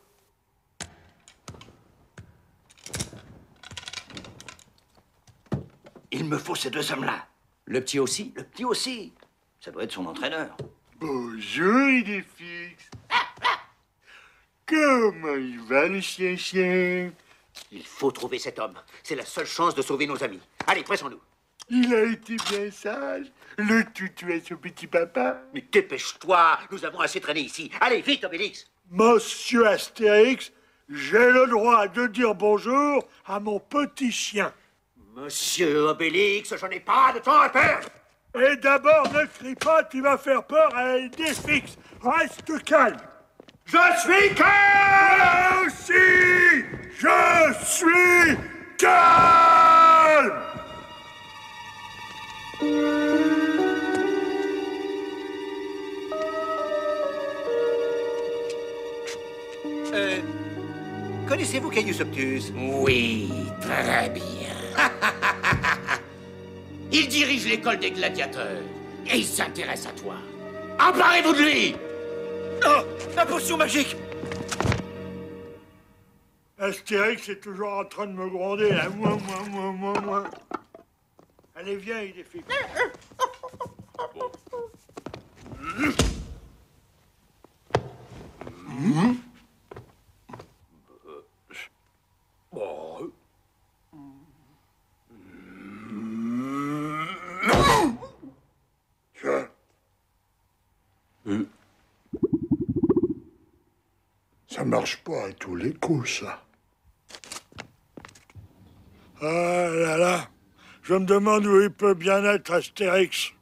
Il me faut ces deux hommes-là. Le petit aussi? Le petit aussi. Ça doit être son entraîneur. Bonjour, Idéfix. Comment il va, le chien-chien? Il faut trouver cet homme. C'est la seule chance de sauver nos amis. Allez, pressons-nous. Il a été bien sage. Le toutou à son petit papa. Mais dépêche-toi, nous avons assez traîné ici. Allez, vite, Obélix. Monsieur Astérix, j'ai le droit de dire bonjour à mon petit chien. Monsieur Obélix, je n'ai pas de temps à perdre. Et d'abord, ne crie pas, tu vas faire peur à Idéfix. Reste calme. Je suis calme! Moi aussi, je suis calme! Connaissez-vous Caius Optus? Oui, très bien. Il dirige l'école des gladiateurs et il s'intéresse à toi. Emparez-vous de lui! Oh, la potion magique! Astérix est toujours en train de me gronder, là. Moi. Allez, viens, il est fait. Tiens. Ça marche pas à tous les coups, ça. Ah là là, je me demande où il peut bien être, Astérix.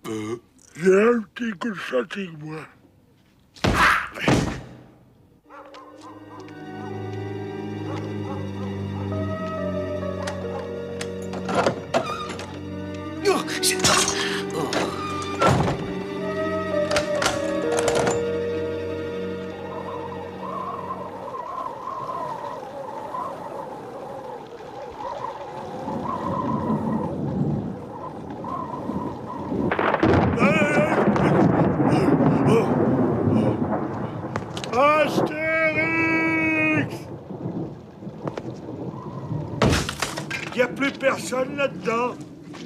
J'ai un petit coup de fatigue, moi. Astérix! Y a plus personne là-dedans?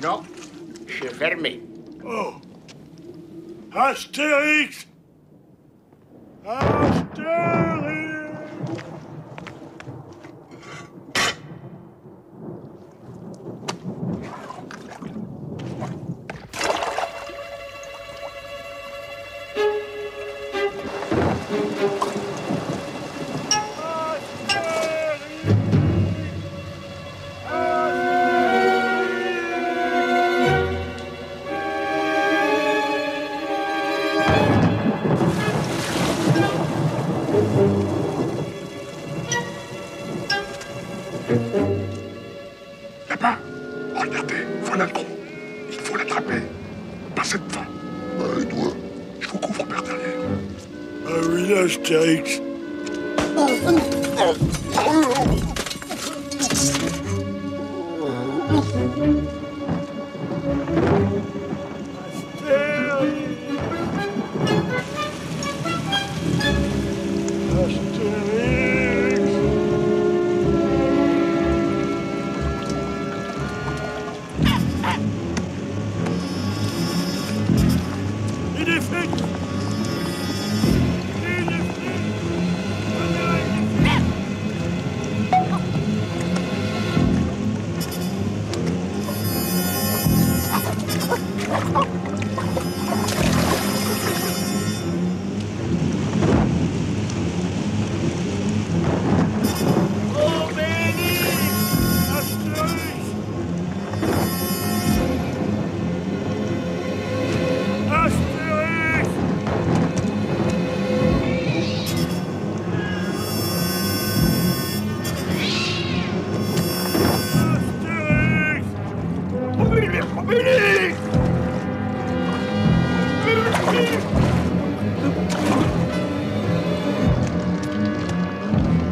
Non, c'est fermé. Oh! Astérix! Astérix! Là-bas, regardez, voilà le gros. Il faut l'attraper. Pas cette fois. Les doigts. Il faut qu'on repère derrière. Ah oui, là, Astérix. Il est fait.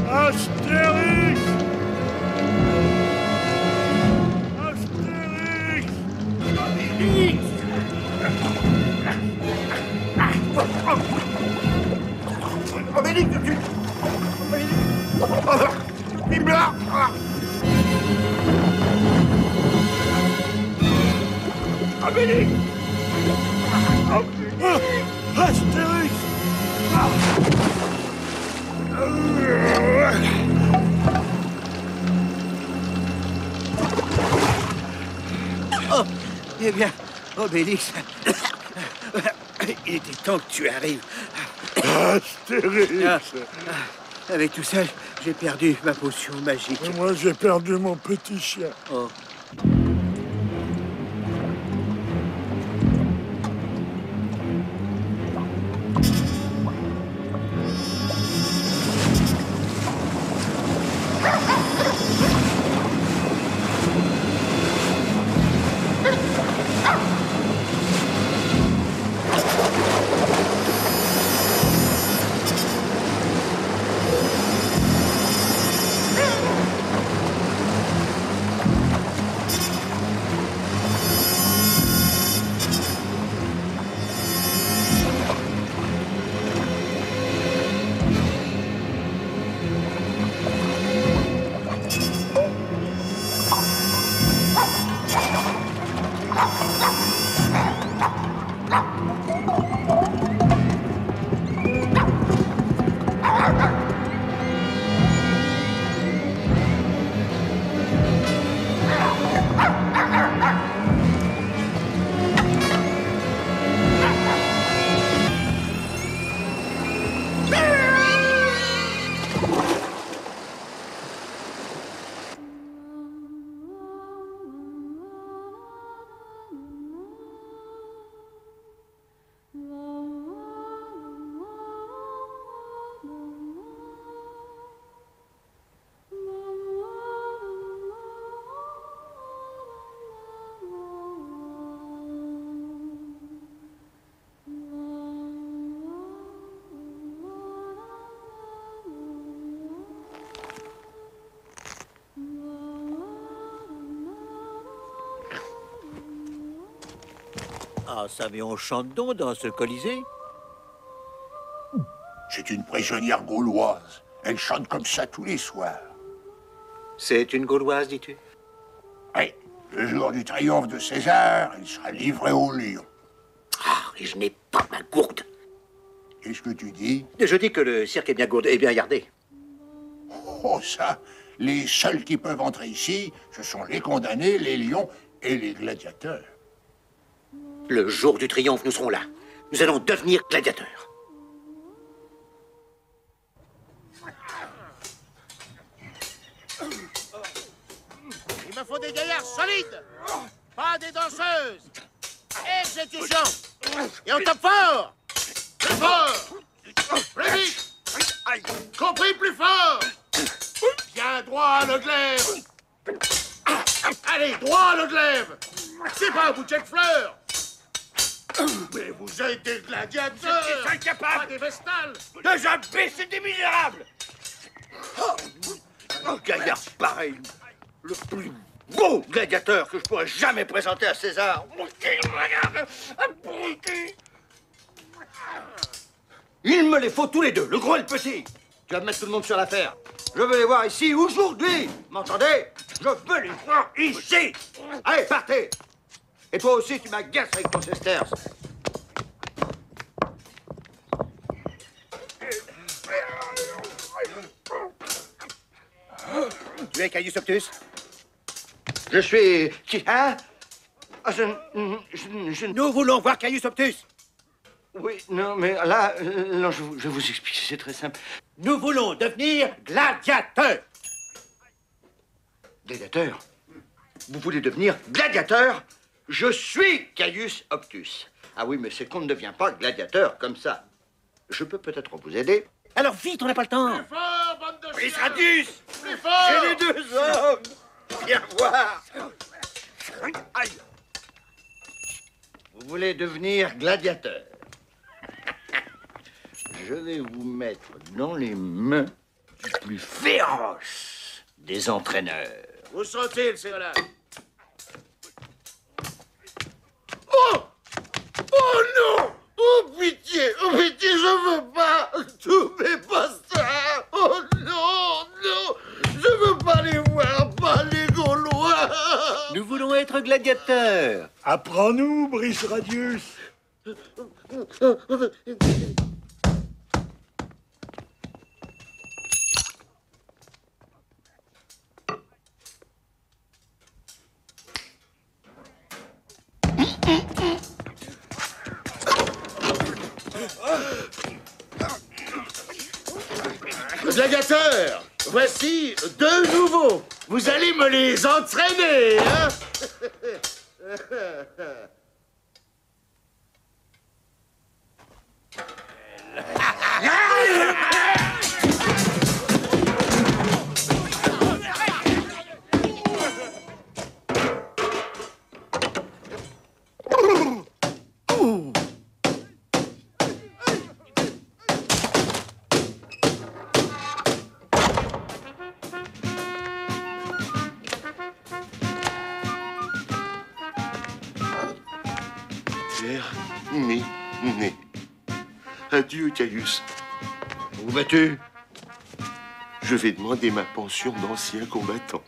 Astérix! Astérix! Obélix, tu... Bibla! Obélix! Astérix! Oh, eh bien, Obélix, il était temps que tu arrives. Astérix! Avec tout ça, j'ai perdu ma potion magique. Et moi, j'ai perdu mon petit chien. Oh. Ah, ça, mais on chante donc dans ce Colisée. C'est une prisonnière gauloise. Elle chante comme ça tous les soirs. C'est une Gauloise, dis-tu? Oui. Le jour du triomphe de César, elle sera livrée au lion. Ah, et je n'ai pas ma gourde. Qu'est-ce que tu dis? Je dis que le cirque est bien gourde et bien gardé. Oh, ça, les seuls qui peuvent entrer ici, ce sont les condamnés, les lions et les gladiateurs. Le jour du triomphe, nous serons là. Nous allons devenir gladiateurs. Il me faut des gaillards solides, pas des danseuses. Exécution. Et on tape fort. Plus fort. Plus vite. Compris, plus fort. Bien droit à le glaive. Allez, droit à le glaive. C'est pas un bouquet de fleurs. Mais vous êtes des gladiateurs. Vous êtes incapables. Pas des vestales. Deux imbéciles, des misérables. Un gaillard pareil. Le plus beau gladiateur que je pourrais jamais présenter à César. Il me les faut tous les deux, le gros et le petit. Tu vas mettre tout le monde sur l'affaire. Je veux les voir ici aujourd'hui. M'entendez? Je veux les voir ici. Allez, partez. Et toi aussi, tu m'agaces avec ton sesterce. Tu es Caius Optus? Je suis... Qui? Hein? Ah, Nous voulons voir Caius Optus. Oui, non, mais là, non, je vais vous expliquer, c'est très simple. Nous voulons devenir gladiateurs. Gladiateur? Vous voulez devenir gladiateur? Je suis Caius Optus. Ah oui, mais c'est qu'on ne devient pas gladiateur comme ça. Je peux peut-être vous aider. Alors vite, on n'a pas le temps. Plus fort, bande de chiens. Radius! Plus fort. J'ai les deux hommes. Viens voir. Aïe. Vous voulez devenir gladiateur? Je vais vous mettre dans les mains du plus féroce des entraîneurs. Où sont-ils, ces là? Oh! Oh non! Oh pitié, je veux pas! Tout mais pas ça! Oh non, non! Je veux pas les voir, pas les Gaulois! Nous voulons être gladiateurs. Apprends-nous, Brice Radius. Gladiateurs, voici deux nouveaux. Vous allez me les entraîner, hein? Né. Adieu, Caius. Où vas-tu? Je vais demander ma pension d'ancien combattant.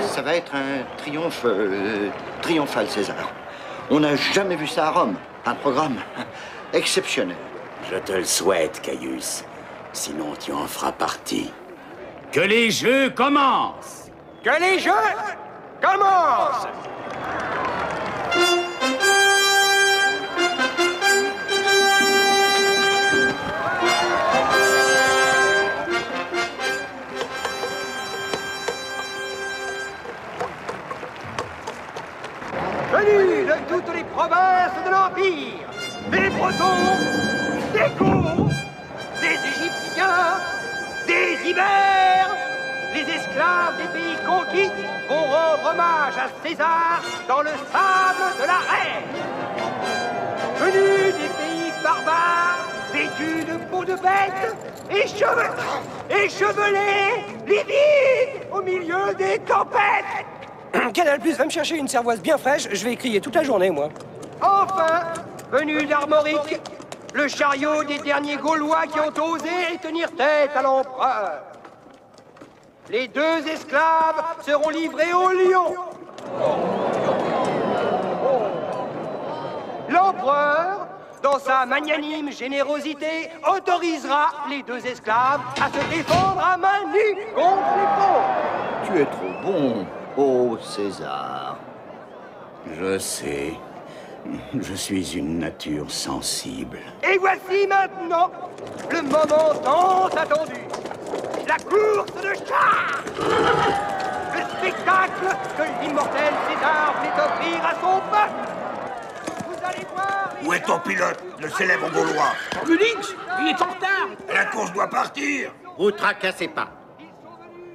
Ça va être un triomphe triomphal, César. On n'a jamais vu ça à Rome. Un programme exceptionnel. Je te le souhaite, Caius. Sinon, tu en feras partie. Que les jeux commencent! Que les jeux commence. Venus de toutes les provinces de l'Empire, des Bretons, des Gauls, des Égyptiens, des Ibères, les esclaves des pays conquis vont rendre hommage à César dans le sable de la reine. Venus des pays barbares, vêtus de peau de bête, échevelés, livides, au milieu des tempêtes. Canal Plus va me chercher une cervoise bien fraîche, je vais crier toute la journée, moi. Enfin, venu d'Armorique, le chariot des derniers Gaulois qui ont osé tenir tête à l'empereur. Les deux esclaves seront livrés au lion. L'empereur, dans sa magnanime générosité, autorisera les deux esclaves à se défendre à main nue contre les pauvres. Tu es trop bon, ô César. Je sais. Je suis une nature sensible. Et voici maintenant le moment tant attendu. La course de chars. Le spectacle que l'immortel César voulait offrir à son peuple. Vous allez voir... Où est ton pilote, le célèbre Gaulois? Obélix, il est en retard. La course doit partir. Vous tracassez pas.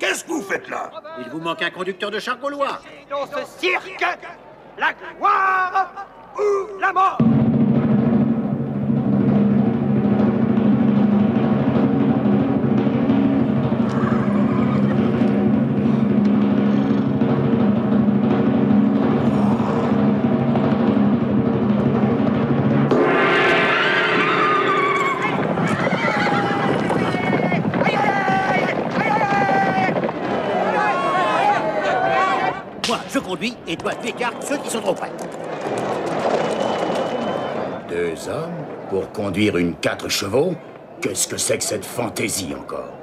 Qu'est-ce que vous faites là? Il vous manque un conducteur de char gaulois. Dans ce cirque, la gloire ou la mort. Moi, je conduis et toi, tu écartes ceux qui sont trop près. 2 hommes pour conduire une 4 chevaux? Qu'est-ce que c'est que cette fantaisie encore?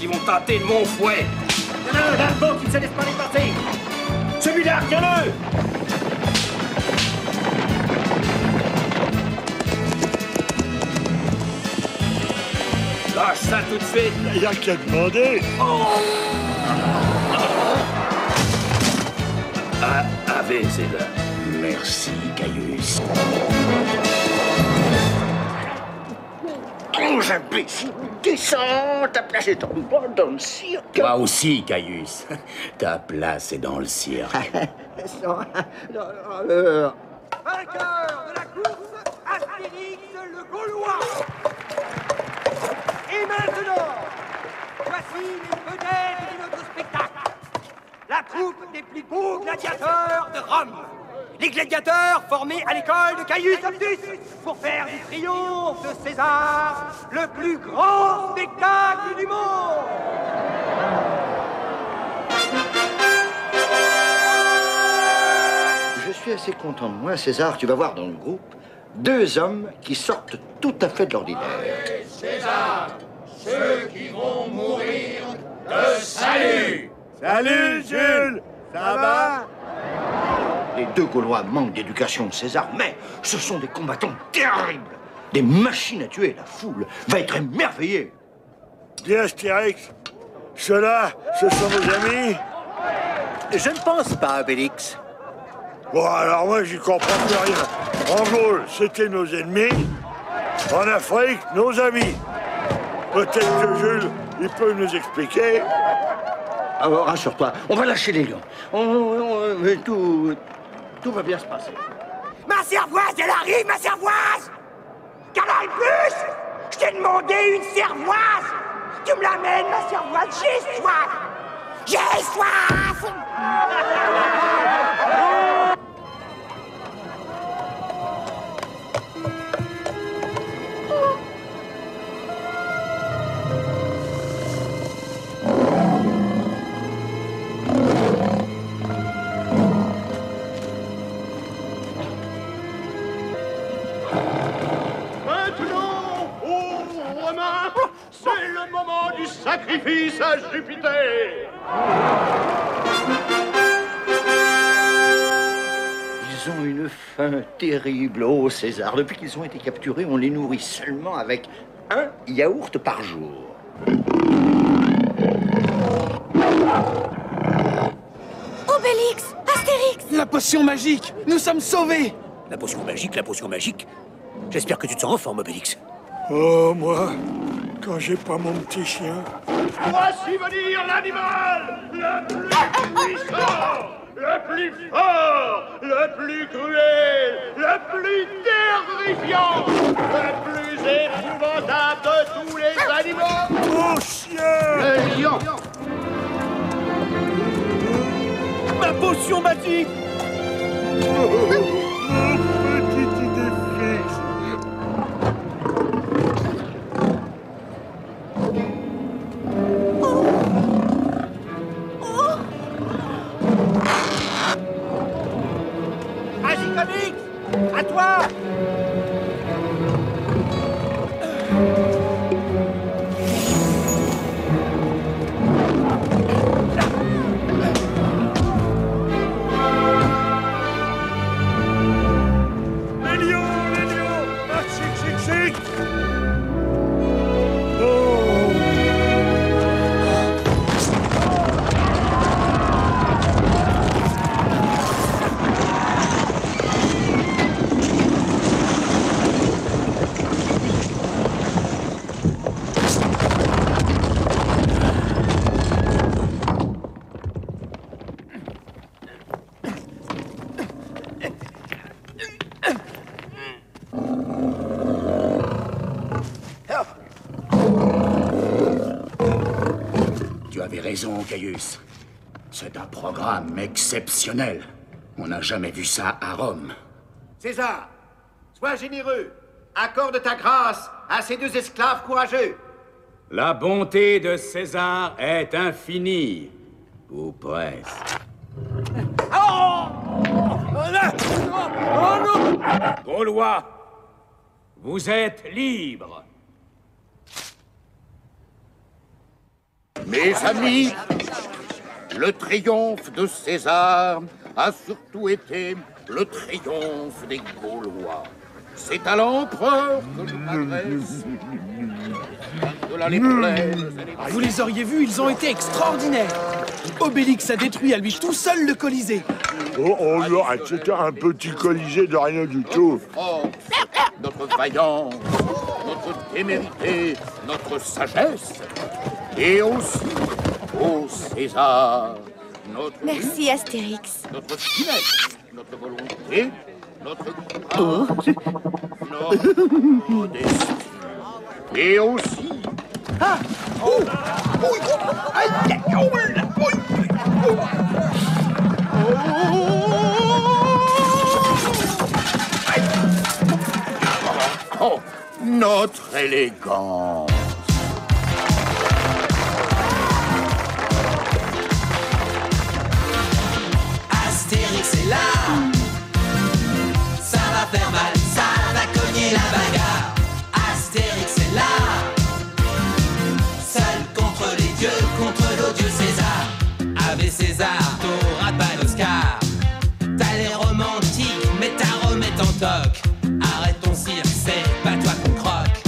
Ils vont tâter de mon fouet. Il y en a un dans le bord qui ne se laisse pas dépasser. Celui-là, tiens-le. Lâche ça tout de suite. Il n'y a qu'à demander. Ave César. Merci, Caius. Ange imbécile, descends, ta place est en bas dans le cirque. Toi aussi, Caius. Ta place est dans le cirque. Vainqueur de la course, Astérix le Gaulois. Et maintenant, voici les vedettes de notre spectacle. La troupe des plus beaux gladiateurs de Rome. les gladiateurs formés à l'école de Caius Optus pour faire du triomphe de César le plus grand spectacle du monde. Je suis assez content de moi, César. Tu vas voir dans le groupe 2 hommes qui sortent tout à fait de l'ordinaire. Allez, César, ceux qui vont mourir de salut. Salut, Jules. Ça va? Les 2 Gaulois manquent d'éducation, César, mais ce sont des combattants terribles. Des machines à tuer. La foule va être émerveillée. Dis Astérix, ceux-là, ce sont nos amis? Je ne pense pas, Obélix. Bon, alors moi, j'y comprends plus rien. En Gaule, c'était nos ennemis. En Afrique, nos amis. Peut-être que Jules, il peut nous expliquer. Alors, rassure-toi, on va lâcher les lions. Tout va bien se passer. Ma cervoise, elle arrive, ma cervoise! Canal+, je t'ai demandé une cervoise! Tu me l'amènes, ma cervoise, j'ai soif! J'ai soif! C'est le moment du sacrifice à Jupiter. Ils ont une faim terrible, oh César. Depuis qu'ils ont été capturés, on les nourrit seulement avec 1 yaourt par jour. Obélix, Astérix. La potion magique. Nous sommes sauvés. La potion magique, la potion magique. J'espère que tu te sens en forme, Obélix. Oh, moi, quand j'ai pas mon petit chien. Voici venir l'animal le plus puissant, le plus fort, le plus cruel, le plus terrifiant, le plus épouvantable de tous les animaux. Mon chien! Le lion. Ma potion magique. Mon petit idée-fixe. Magicomix, à toi! Les lions! Ah, chic! Oh! Tu avais raison, Caius. C'est un programme exceptionnel. On n'a jamais vu ça à Rome. César, sois généreux. Accorde ta grâce à ces 2 esclaves courageux. La bonté de César est infinie. Ou presque. Gaulois, vous êtes libres. Mes amis, le triomphe de César a surtout été le triomphe des Gaulois. C'est à l'empereur que je m'adresse. Vous les auriez vus, ils ont été extraordinaires. Obélix a détruit à lui tout seul le Colisée. Oh non, c'était un petit Colisée de rien du tout. Notre vaillance, notre témérité, notre sagesse, et aussi, ô César, notre... Merci, Astérix. Notre finesse, notre volonté, notre courage, notre modestie, et aussi... Ah! Oh! Oui! Aïe! notre élégance. Astérix est là, ça va faire mal, ça va cogner la bagarre. Astérix est là, seul contre les dieux, contre l'odieux César. Ave César, t'auras pas d'Oscar. T'as l'air romantique, mais ta Rome est en toc. Arrête ton cirque, c'est pas toi qu'on croque.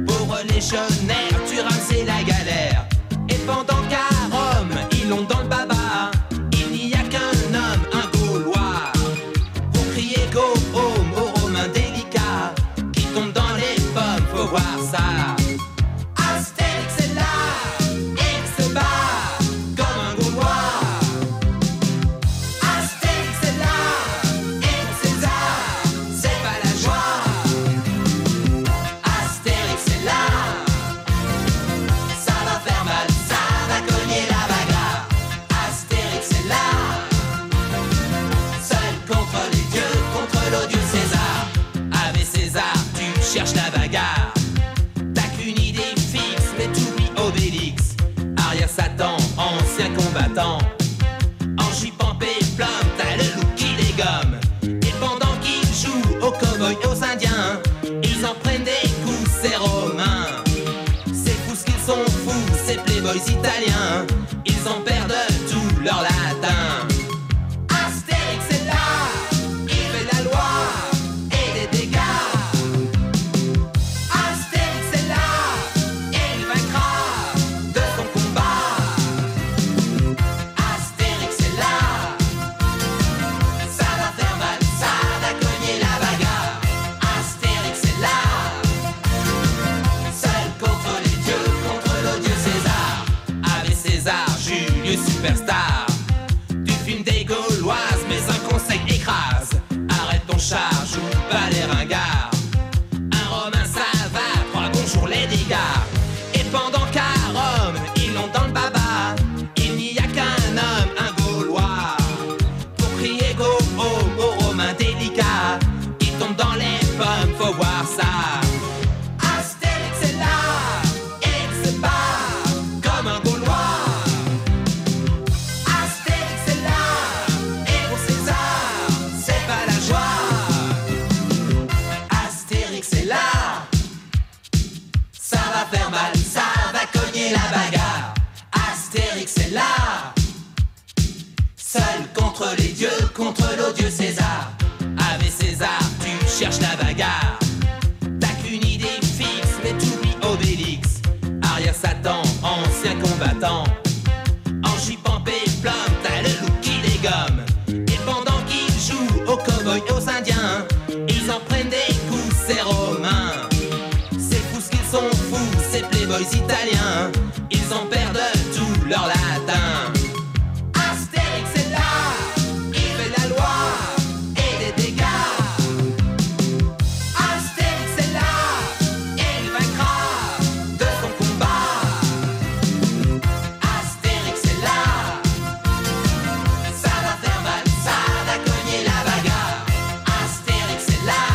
Pauvre légionnaire, tu rames, c'est la galère. Et pendant qu'à Rome, ils l'ont dans le baba, il n'y a qu'un homme, un Gaulois, pour crier go home aux Romains délicats qui tombent dans les pommes, faut voir ça. Astérix est là, il se bat comme un Gaulois. Astérix est là, et pour César, c'est pas la joie. Astérix est là, ça va faire mal, ça va cogner la bagarre. Astérix est là, seul contre les dieux, contre l'odieux César. Ave César, tu cherches la bagarre. T'as qu'une idée fixe, mais t'oublies Obélix. Arrière Satan, ancien combattant. En jupe en péplum, t'as le look qui dégomme. Et pendant qu'ils jouent aux cow-boys et aux indiens, ils en prennent des coups, ces Romains. C'est fou ce qu'ils sont fous, ces playboys italiens. Ils en perdent tout leur latin. Astérix est là, il fait la loi et des dégâts. Astérix est là, et il vaincra de son combat. Astérix est là, ça va faire mal, ça va cogner la bagarre. Astérix est là, seul contre les dieux, contre l'odieux César. Ave César, Julius superstar. Tu fumes des Gauloises, mais un conseil écrase. Arrête ton char, joue pas les ringards. Un Romain ça va, crois bonjour les dégâts. Et pendant qu'à Rome, ils l'ont dans le baba, il n'y a qu'un homme, un Gaulois, pour crier go home aux Romains délicats qui tombent dans les pommes, faut voir ça. Astérix est là, et il se bat comme un Gaulois. Astérix est là, et pour César, c'est pas la joie. Astérix est là, ça va faire mal, ça va cogner la bagarre. Astérix est là, seul contre les dieux, contre l'odieux César. Ave César, tu cherches la bagarre. T'as qu'une idée fixe, mais t'oublies Obélix. Arrière Satan, ancien combattant. En jupe en péplum, t'as le look qui dégomme. Et pendant qu'ils jouent aux cow-boys et aux indiens, ils en prennent des coups, ces Romains. C'est fou ce qu'ils sont fous, ces playboys italiens. Ils en perdent tout leur latin. Astérix est là, il fait la loi et des dégâts. Astérix est là, et il vaincra de son combat. Astérix est là, ça va faire mal, ça va cogner la bagarre. Astérix est là,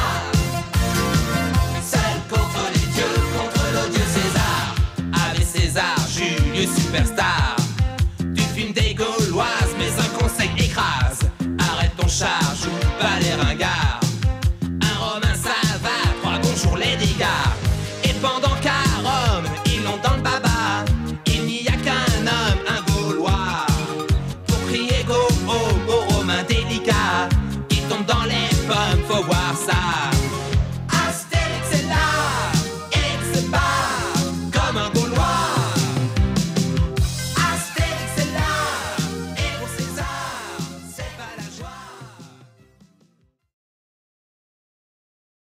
seul contre les dieux, contre l'odieux César. Ave César, Julius superstar.